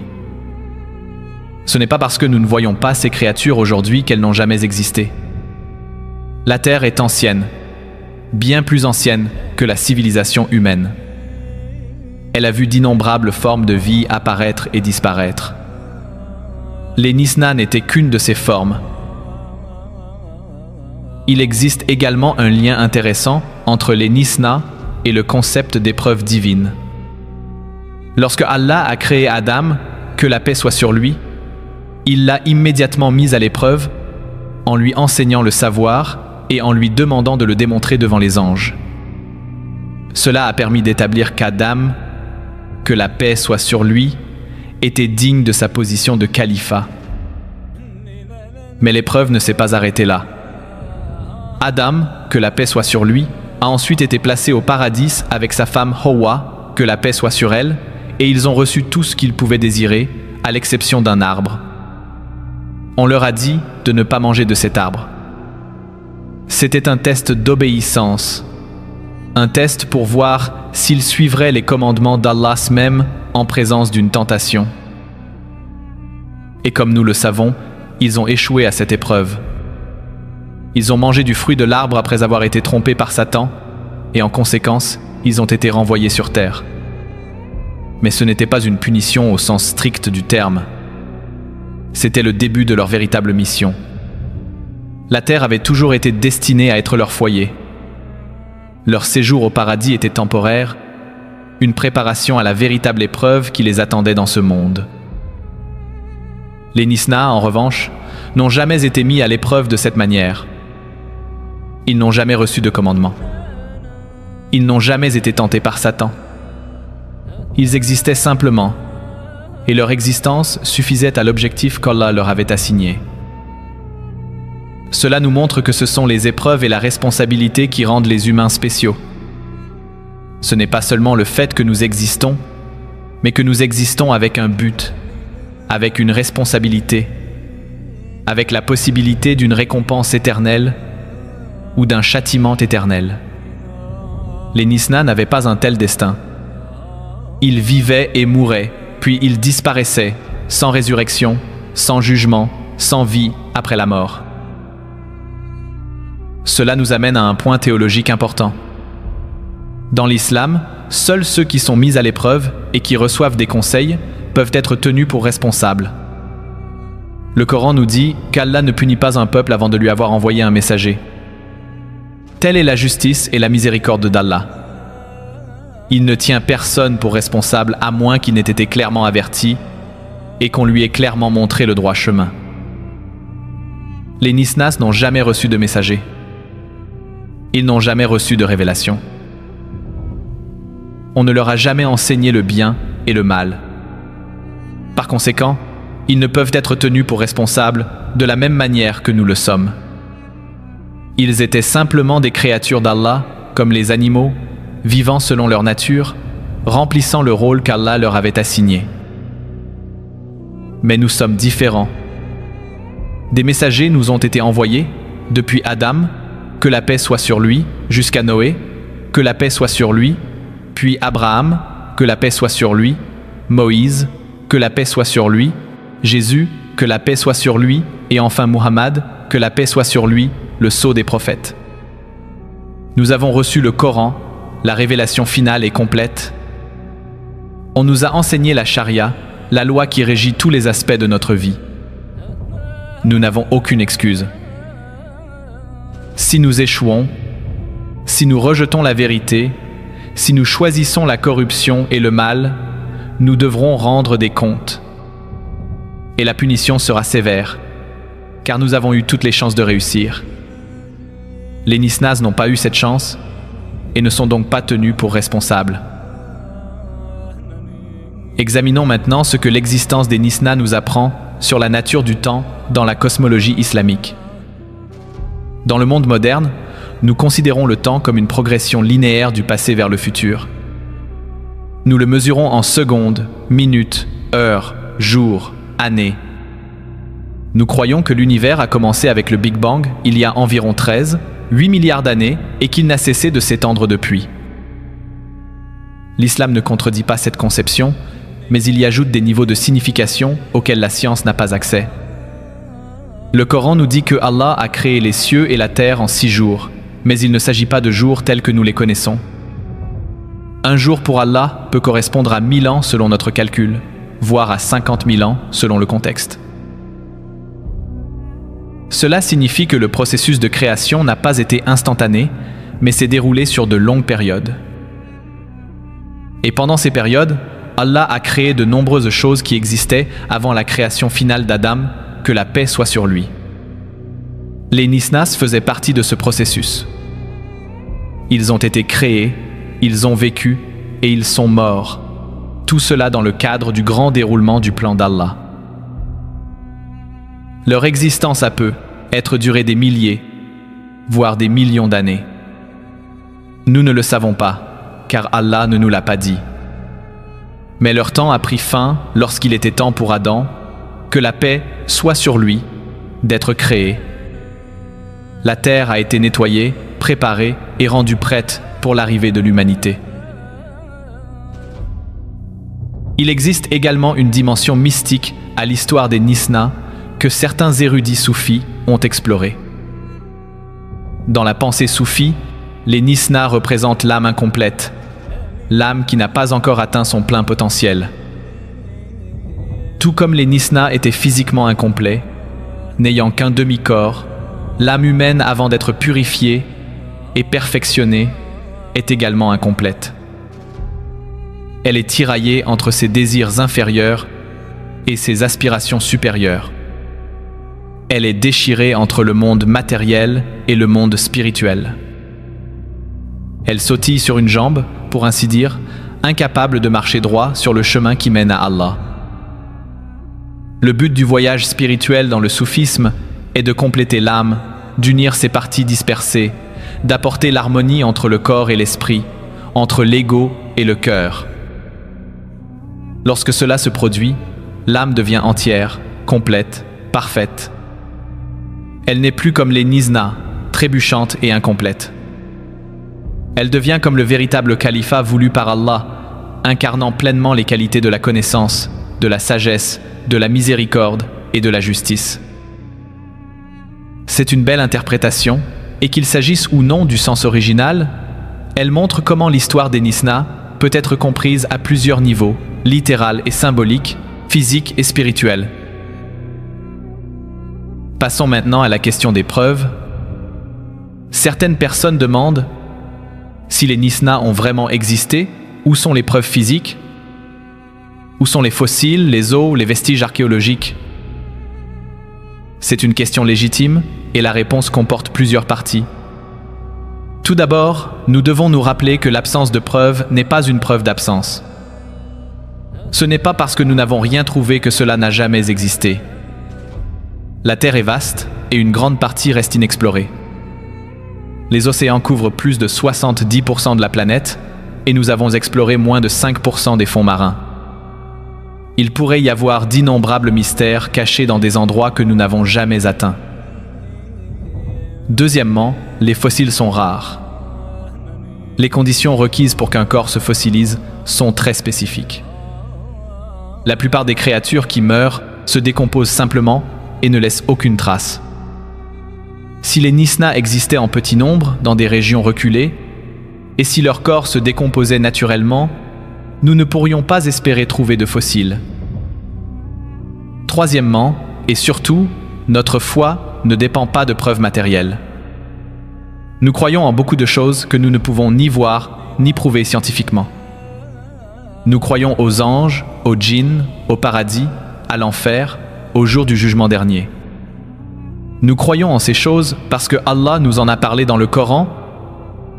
Ce n'est pas parce que nous ne voyons pas ces créatures aujourd'hui qu'elles n'ont jamais existé. La Terre est ancienne, bien plus ancienne que la civilisation humaine. Elle a vu d'innombrables formes de vie apparaître et disparaître. Les Nisna n'étaient qu'une de ces formes. Il existe également un lien intéressant entre les Nisna et le concept d'épreuve divine. Lorsque Allah a créé Adam, que la paix soit sur lui, il l'a immédiatement mis à l'épreuve en lui enseignant le savoir et en lui demandant de le démontrer devant les anges. Cela a permis d'établir qu'Adam, que la paix soit sur lui, était digne de sa position de califat. Mais l'épreuve ne s'est pas arrêtée là. Adam, que la paix soit sur lui, a ensuite été placé au paradis avec sa femme Hawa, que la paix soit sur elle, et ils ont reçu tout ce qu'ils pouvaient désirer, à l'exception d'un arbre. On leur a dit de ne pas manger de cet arbre. C'était un test d'obéissance, un test pour voir s'ils suivraient les commandements d'Allah même en présence d'une tentation. Et comme nous le savons, ils ont échoué à cette épreuve. Ils ont mangé du fruit de l'arbre après avoir été trompés par Satan, et en conséquence, ils ont été renvoyés sur terre. Mais ce n'était pas une punition au sens strict du terme. C'était le début de leur véritable mission. La terre avait toujours été destinée à être leur foyer. Leur séjour au paradis était temporaire, une préparation à la véritable épreuve qui les attendait dans ce monde. Les Nisna, en revanche, n'ont jamais été mis à l'épreuve de cette manière. Ils n'ont jamais reçu de commandement. Ils n'ont jamais été tentés par Satan. Ils existaient simplement, et leur existence suffisait à l'objectif qu'Allah leur avait assigné. Cela nous montre que ce sont les épreuves et la responsabilité qui rendent les humains spéciaux. Ce n'est pas seulement le fait que nous existons, mais que nous existons avec un but, avec une responsabilité, avec la possibilité d'une récompense éternelle ou d'un châtiment éternel. Les Nisna n'avaient pas un tel destin. Ils vivaient et mouraient, puis ils disparaissaient, sans résurrection, sans jugement, sans vie après la mort. Cela nous amène à un point théologique important. Dans l'islam, seuls ceux qui sont mis à l'épreuve et qui reçoivent des conseils peuvent être tenus pour responsables. Le Coran nous dit qu'Allah ne punit pas un peuple avant de lui avoir envoyé un messager. Telle est la justice et la miséricorde d'Allah. Il ne tient personne pour responsable à moins qu'il n'ait été clairement averti et qu'on lui ait clairement montré le droit chemin. Les Nisnas n'ont jamais reçu de messager. Ils n'ont jamais reçu de révélation. On ne leur a jamais enseigné le bien et le mal. Par conséquent, ils ne peuvent être tenus pour responsables de la même manière que nous le sommes. Ils étaient simplement des créatures d'Allah, comme les animaux, vivant selon leur nature, remplissant le rôle qu'Allah leur avait assigné. Mais nous sommes différents. Des messagers nous ont été envoyés, depuis Adam, que la paix soit sur lui, jusqu'à Noé, que la paix soit sur lui, puis Abraham, que la paix soit sur lui, Moïse, que la paix soit sur lui, Jésus, que la paix soit sur lui, et enfin Muhammad, que la paix soit sur lui, le sceau des prophètes. Nous avons reçu le Coran, la révélation finale et complète. On nous a enseigné la charia, la loi qui régit tous les aspects de notre vie. Nous n'avons aucune excuse. Si nous échouons, si nous rejetons la vérité, si nous choisissons la corruption et le mal, nous devrons rendre des comptes. Et la punition sera sévère, car nous avons eu toutes les chances de réussir. Les Nisnas n'ont pas eu cette chance et ne sont donc pas tenus pour responsables. Examinons maintenant ce que l'existence des Nisnas nous apprend sur la nature du temps dans la cosmologie islamique. Dans le monde moderne, nous considérons le temps comme une progression linéaire du passé vers le futur. Nous le mesurons en secondes, minutes, heures, jours, années. Nous croyons que l'univers a commencé avec le Big Bang il y a environ 8 milliards d'années et qu'il n'a cessé de s'étendre depuis. L'islam ne contredit pas cette conception, mais il y ajoute des niveaux de signification auxquels la science n'a pas accès. Le Coran nous dit que Allah a créé les cieux et la terre en 6 jours, mais il ne s'agit pas de jours tels que nous les connaissons. Un jour pour Allah peut correspondre à 1000 ans selon notre calcul, voire à 50 000 ans selon le contexte. Cela signifie que le processus de création n'a pas été instantané, mais s'est déroulé sur de longues périodes. Et pendant ces périodes, Allah a créé de nombreuses choses qui existaient avant la création finale d'Adam, que la paix soit sur lui. Les Nisnas faisaient partie de ce processus. Ils ont été créés, ils ont vécu et ils sont morts. Tout cela dans le cadre du grand déroulement du plan d'Allah. Leur existence a peut être durée des milliers, voire des millions d'années. Nous ne le savons pas, car Allah ne nous l'a pas dit. Mais leur temps a pris fin lorsqu'il était temps pour Adam, que la paix soit sur lui, d'être créé. La terre a été nettoyée, préparée et rendue prête pour l'arrivée de l'humanité. Il existe également une dimension mystique à l'histoire des Nisna que certains érudits soufis ont explorée. Dans la pensée soufie, les Nisna représentent l'âme incomplète, l'âme qui n'a pas encore atteint son plein potentiel. Tout comme les Nisna étaient physiquement incomplets, n'ayant qu'un demi-corps, l'âme humaine avant d'être purifiée et perfectionnée est également incomplète. Elle est tiraillée entre ses désirs inférieurs et ses aspirations supérieures. Elle est déchirée entre le monde matériel et le monde spirituel. Elle sautille sur une jambe, pour ainsi dire, incapable de marcher droit sur le chemin qui mène à Allah. Le but du voyage spirituel dans le soufisme est de compléter l'âme, d'unir ses parties dispersées, d'apporter l'harmonie entre le corps et l'esprit, entre l'ego et le cœur. Lorsque cela se produit, l'âme devient entière, complète, parfaite. Elle n'est plus comme les nizna, trébuchante et incomplète. Elle devient comme le véritable califat voulu par Allah, incarnant pleinement les qualités de la connaissance, de la sagesse, de la miséricorde et de la justice. C'est une belle interprétation, et qu'il s'agisse ou non du sens original, elle montre comment l'histoire des Nisna peut être comprise à plusieurs niveaux, littéral et symbolique, physique et spirituel. Passons maintenant à la question des preuves. Certaines personnes demandent si les Nisna ont vraiment existé, où sont les preuves physiques? Où sont les fossiles, les os, les vestiges archéologiques? C'est une question légitime et la réponse comporte plusieurs parties. Tout d'abord, nous devons nous rappeler que l'absence de preuves n'est pas une preuve d'absence. Ce n'est pas parce que nous n'avons rien trouvé que cela n'a jamais existé. La Terre est vaste et une grande partie reste inexplorée. Les océans couvrent plus de 70% de la planète et nous avons exploré moins de 5% des fonds marins. Il pourrait y avoir d'innombrables mystères cachés dans des endroits que nous n'avons jamais atteints. Deuxièmement, les fossiles sont rares. Les conditions requises pour qu'un corps se fossilise sont très spécifiques. La plupart des créatures qui meurent se décomposent simplement et ne laissent aucune trace. Si les Nisna existaient en petit nombre dans des régions reculées, et si leur corps se décomposait naturellement, nous ne pourrions pas espérer trouver de fossiles. Troisièmement, et surtout, notre foi ne dépend pas de preuves matérielles. Nous croyons en beaucoup de choses que nous ne pouvons ni voir ni prouver scientifiquement. Nous croyons aux anges, aux djinns, au paradis, à l'enfer, au jour du jugement dernier. Nous croyons en ces choses parce que Allah nous en a parlé dans le Coran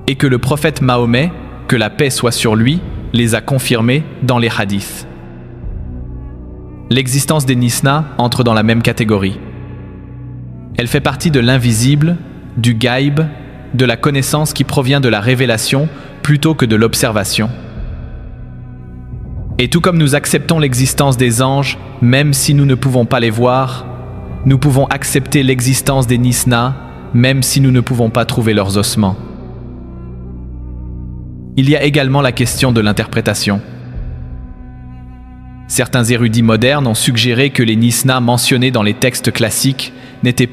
et que le prophète Mahomet, que la paix soit sur lui, les a confirmés dans les hadiths. L'existence des Nisna entre dans la même catégorie. Elle fait partie de l'invisible, du gaïb, de la connaissance qui provient de la révélation plutôt que de l'observation. Et tout comme nous acceptons l'existence des anges, même si nous ne pouvons pas les voir, nous pouvons accepter l'existence des Nisna, même si nous ne pouvons pas trouver leurs ossements. Il y a également la question de l'interprétation. Certains érudits modernes ont suggéré que les Nisna mentionnés dans les textes classiques n'étaient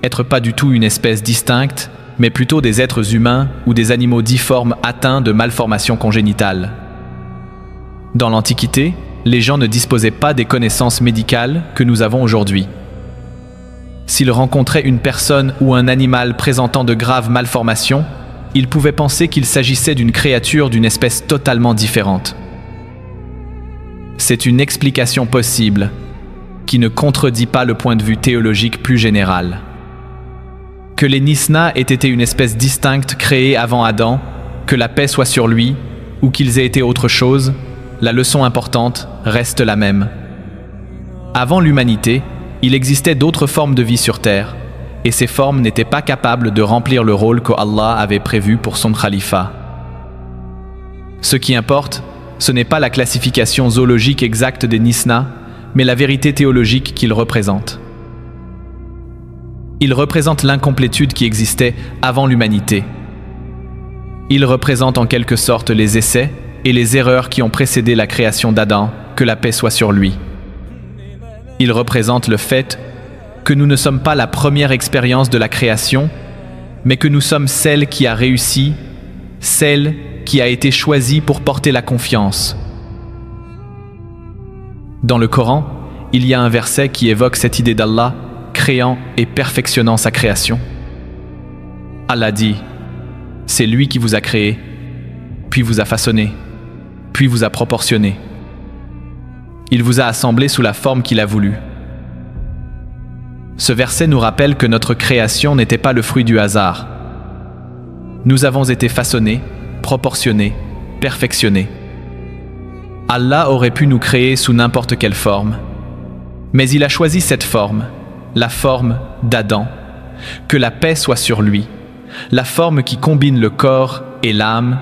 être pas du tout une espèce distincte, mais plutôt des êtres humains ou des animaux difformes atteints de malformations congénitales. Dans l'Antiquité, les gens ne disposaient pas des connaissances médicales que nous avons aujourd'hui. S'ils rencontraient une personne ou un animal présentant de graves malformations, ils pouvaient penser qu'il s'agissait d'une créature d'une espèce totalement différente. C'est une explication possible, qui ne contredit pas le point de vue théologique plus général. Que les Nisna aient été une espèce distincte créée avant Adam, que la paix soit sur lui, ou qu'ils aient été autre chose, la leçon importante reste la même. Avant l'humanité, il existait d'autres formes de vie sur Terre, et ces formes n'étaient pas capables de remplir le rôle qu'Allah avait prévu pour son khalifa. Ce qui importe, ce n'est pas la classification zoologique exacte des Nisna, mais la vérité théologique qu'ils représentent. Ils représentent l'incomplétude qui existait avant l'humanité. Ils représentent en quelque sorte les essais et les erreurs qui ont précédé la création d'Adam, que la paix soit sur lui. Ils représentent le fait que nous ne sommes pas la première expérience de la création, mais que nous sommes celle qui a réussi, celle qui a été choisie pour porter la confiance. Dans le Coran, il y a un verset qui évoque cette idée d'Allah créant et perfectionnant sa création. Allah dit « C'est lui qui vous a créé, puis vous a façonné, puis vous a proportionné. Il vous a assemblé sous la forme qu'il a voulu. » Ce verset nous rappelle que notre création n'était pas le fruit du hasard. Nous avons été façonnés, proportionnés, perfectionnés. Allah aurait pu nous créer sous n'importe quelle forme, mais il a choisi cette forme, la forme d'Adam. Que la paix soit sur lui, la forme qui combine le corps et l'âme,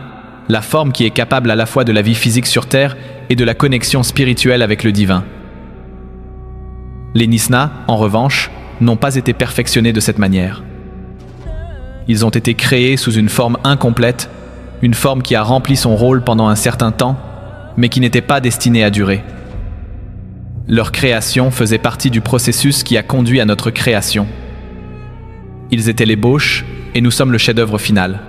la forme qui est capable à la fois de la vie physique sur terre et de la connexion spirituelle avec le divin. Les Nisna, en revanche, n'ont pas été perfectionnés de cette manière. Ils ont été créés sous une forme incomplète, une forme qui a rempli son rôle pendant un certain temps, mais qui n'était pas destinée à durer. Leur création faisait partie du processus qui a conduit à notre création. Ils étaient l'ébauche et nous sommes le chef-d'œuvre final.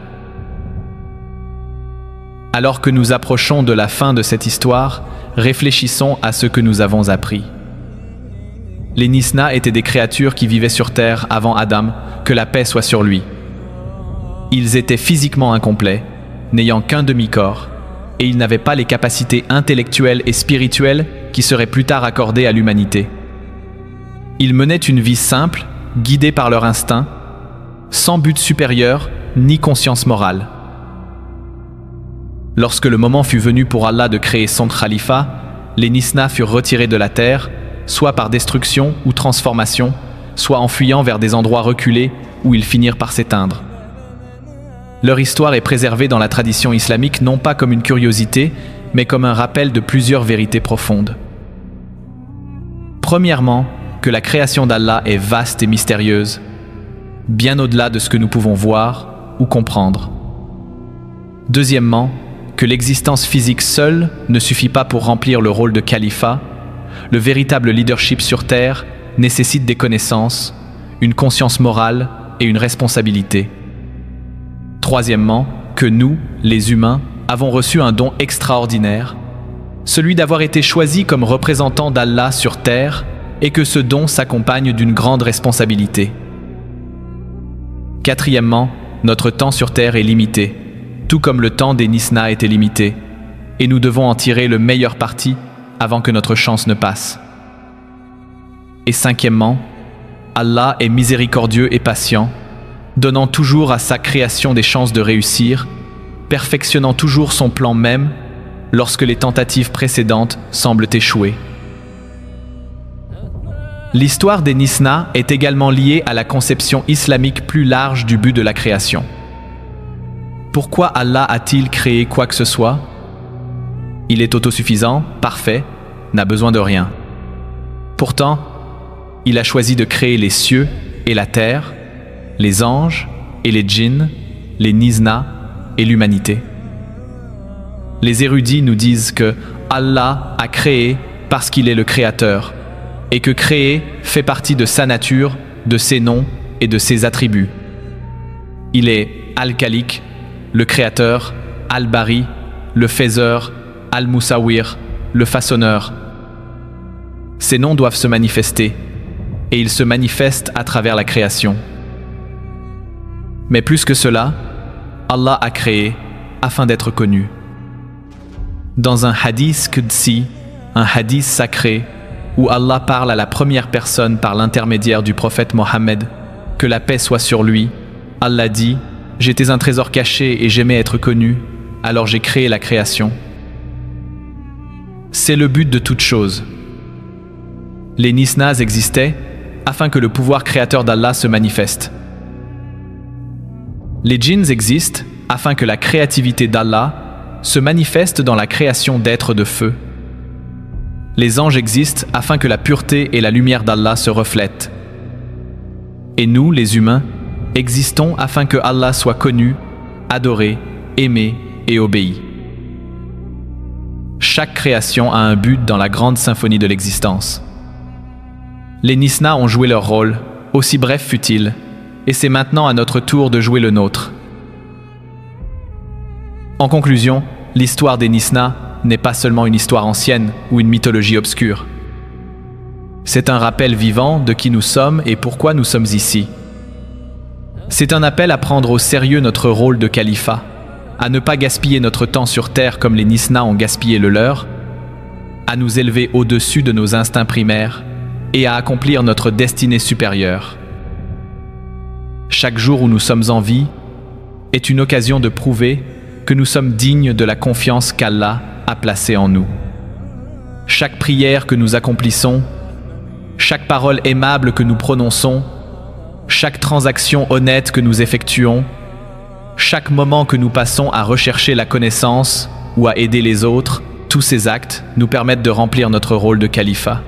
Alors que nous approchons de la fin de cette histoire, réfléchissons à ce que nous avons appris. Les Nisna étaient des créatures qui vivaient sur terre avant Adam, que la paix soit sur lui. Ils étaient physiquement incomplets, n'ayant qu'un demi-corps, et ils n'avaient pas les capacités intellectuelles et spirituelles qui seraient plus tard accordées à l'humanité. Ils menaient une vie simple, guidée par leur instinct, sans but supérieur ni conscience morale. Lorsque le moment fut venu pour Allah de créer son khalifa, les Nisna furent retirés de la terre, soit par destruction ou transformation, soit en fuyant vers des endroits reculés où ils finirent par s'éteindre. Leur histoire est préservée dans la tradition islamique non pas comme une curiosité, mais comme un rappel de plusieurs vérités profondes. Premièrement, que la création d'Allah est vaste et mystérieuse, bien au-delà de ce que nous pouvons voir ou comprendre. Deuxièmement, que l'existence physique seule ne suffit pas pour remplir le rôle de califat. Le véritable leadership sur terre nécessite des connaissances, une conscience morale et une responsabilité. Troisièmement, que nous, les humains, avons reçu un don extraordinaire, celui d'avoir été choisis comme représentants d'Allah sur terre, et que ce don s'accompagne d'une grande responsabilité. Quatrièmement, notre temps sur terre est limité, tout comme le temps des Nisna était limité, et nous devons en tirer le meilleur parti avant que notre chance ne passe. Et cinquièmement, Allah est miséricordieux et patient, donnant toujours à sa création des chances de réussir, perfectionnant toujours son plan même lorsque les tentatives précédentes semblent échouer. L'histoire des Nisna est également liée à la conception islamique plus large du but de la création. Pourquoi Allah a-t-il créé quoi que ce soit? Il est autosuffisant, parfait, n'a besoin de rien. Pourtant, il a choisi de créer les cieux et la terre, les anges et les djinns, les Nisna et l'humanité. Les érudits nous disent que Allah a créé parce qu'il est le créateur, et que créer fait partie de sa nature, de ses noms et de ses attributs. Il est Al-Khaliq, le créateur, Al-Bari, le faiseur, Al-Musawwir, le façonneur. Ces noms doivent se manifester, et ils se manifestent à travers la création. Mais plus que cela, Allah a créé afin d'être connu. Dans un hadith qudsi, un hadith sacré, où Allah parle à la première personne par l'intermédiaire du prophète Mohammed, que la paix soit sur lui, Allah dit « J'étais un trésor caché et j'aimais être connu, alors j'ai créé la création. » C'est le but de toute chose. Les Nisnas existaient afin que le pouvoir créateur d'Allah se manifeste. Les djinns existent afin que la créativité d'Allah se manifeste dans la création d'êtres de feu. Les anges existent afin que la pureté et la lumière d'Allah se reflètent. Et nous, les humains, existons afin que Allah soit connu, adoré, aimé et obéi. Chaque création a un but dans la grande symphonie de l'existence. Les Nisna ont joué leur rôle, aussi bref fut-il, et c'est maintenant à notre tour de jouer le nôtre. En conclusion, l'histoire des Nisna n'est pas seulement une histoire ancienne ou une mythologie obscure. C'est un rappel vivant de qui nous sommes et pourquoi nous sommes ici. C'est un appel à prendre au sérieux notre rôle de califat, à ne pas gaspiller notre temps sur terre comme les Nisna ont gaspillé le leur, à nous élever au-dessus de nos instincts primaires et à accomplir notre destinée supérieure. Chaque jour où nous sommes en vie est une occasion de prouver que nous sommes dignes de la confiance qu'Allah a placée en nous. Chaque prière que nous accomplissons, chaque parole aimable que nous prononçons, chaque transaction honnête que nous effectuons, chaque moment que nous passons à rechercher la connaissance ou à aider les autres, tous ces actes nous permettent de remplir notre rôle de califat.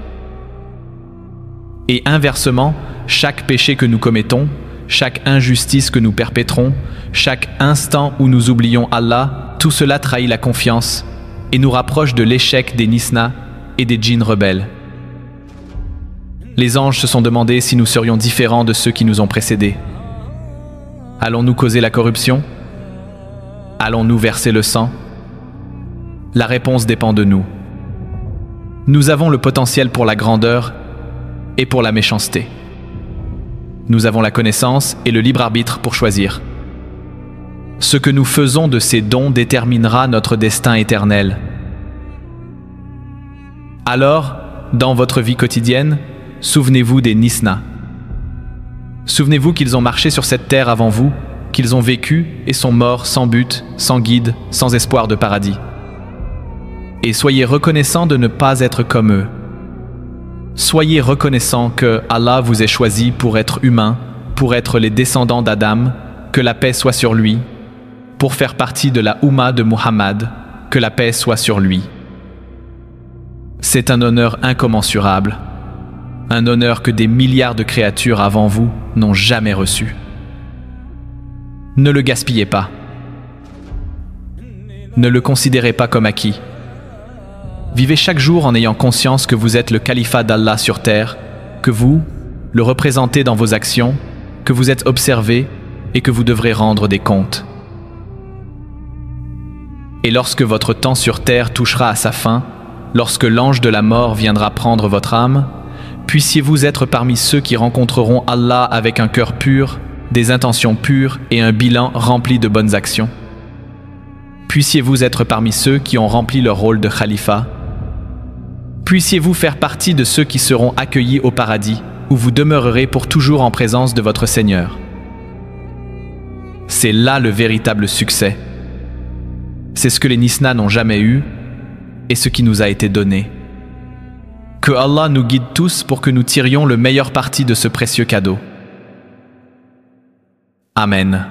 Et inversement, chaque péché que nous commettons, chaque injustice que nous perpétrons, chaque instant où nous oublions Allah, tout cela trahit la confiance et nous rapproche de l'échec des Nisna et des djinns rebelles. Les anges se sont demandé si nous serions différents de ceux qui nous ont précédés. Allons-nous causer la corruption? Allons-nous verser le sang? La réponse dépend de nous. Nous avons le potentiel pour la grandeur et pour la méchanceté. Nous avons la connaissance et le libre arbitre pour choisir. Ce que nous faisons de ces dons déterminera notre destin éternel. Alors, dans votre vie quotidienne, souvenez-vous des Nisna. Souvenez-vous qu'ils ont marché sur cette terre avant vous, qu'ils ont vécu et sont morts sans but, sans guide, sans espoir de paradis. Et soyez reconnaissants de ne pas être comme eux. Soyez reconnaissants que Allah vous ait choisi pour être humain, pour être les descendants d'Adam, que la paix soit sur lui, pour faire partie de la Oumma de Muhammad, que la paix soit sur lui. C'est un honneur incommensurable, un honneur que des milliards de créatures avant vous n'ont jamais reçu. Ne le gaspillez pas. Ne le considérez pas comme acquis. Vivez chaque jour en ayant conscience que vous êtes le califat d'Allah sur terre, que vous, le représentez dans vos actions, que vous êtes observé et que vous devrez rendre des comptes. Et lorsque votre temps sur terre touchera à sa fin, lorsque l'ange de la mort viendra prendre votre âme, puissiez-vous être parmi ceux qui rencontreront Allah avec un cœur pur, des intentions pures et un bilan rempli de bonnes actions. Puissiez-vous être parmi ceux qui ont rempli leur rôle de khalifa. Puissiez-vous faire partie de ceux qui seront accueillis au paradis, où vous demeurerez pour toujours en présence de votre Seigneur. C'est là le véritable succès. C'est ce que les Nisna n'ont jamais eu et ce qui nous a été donné. Que Allah nous guide tous pour que nous tirions le meilleur parti de ce précieux cadeau. Amen.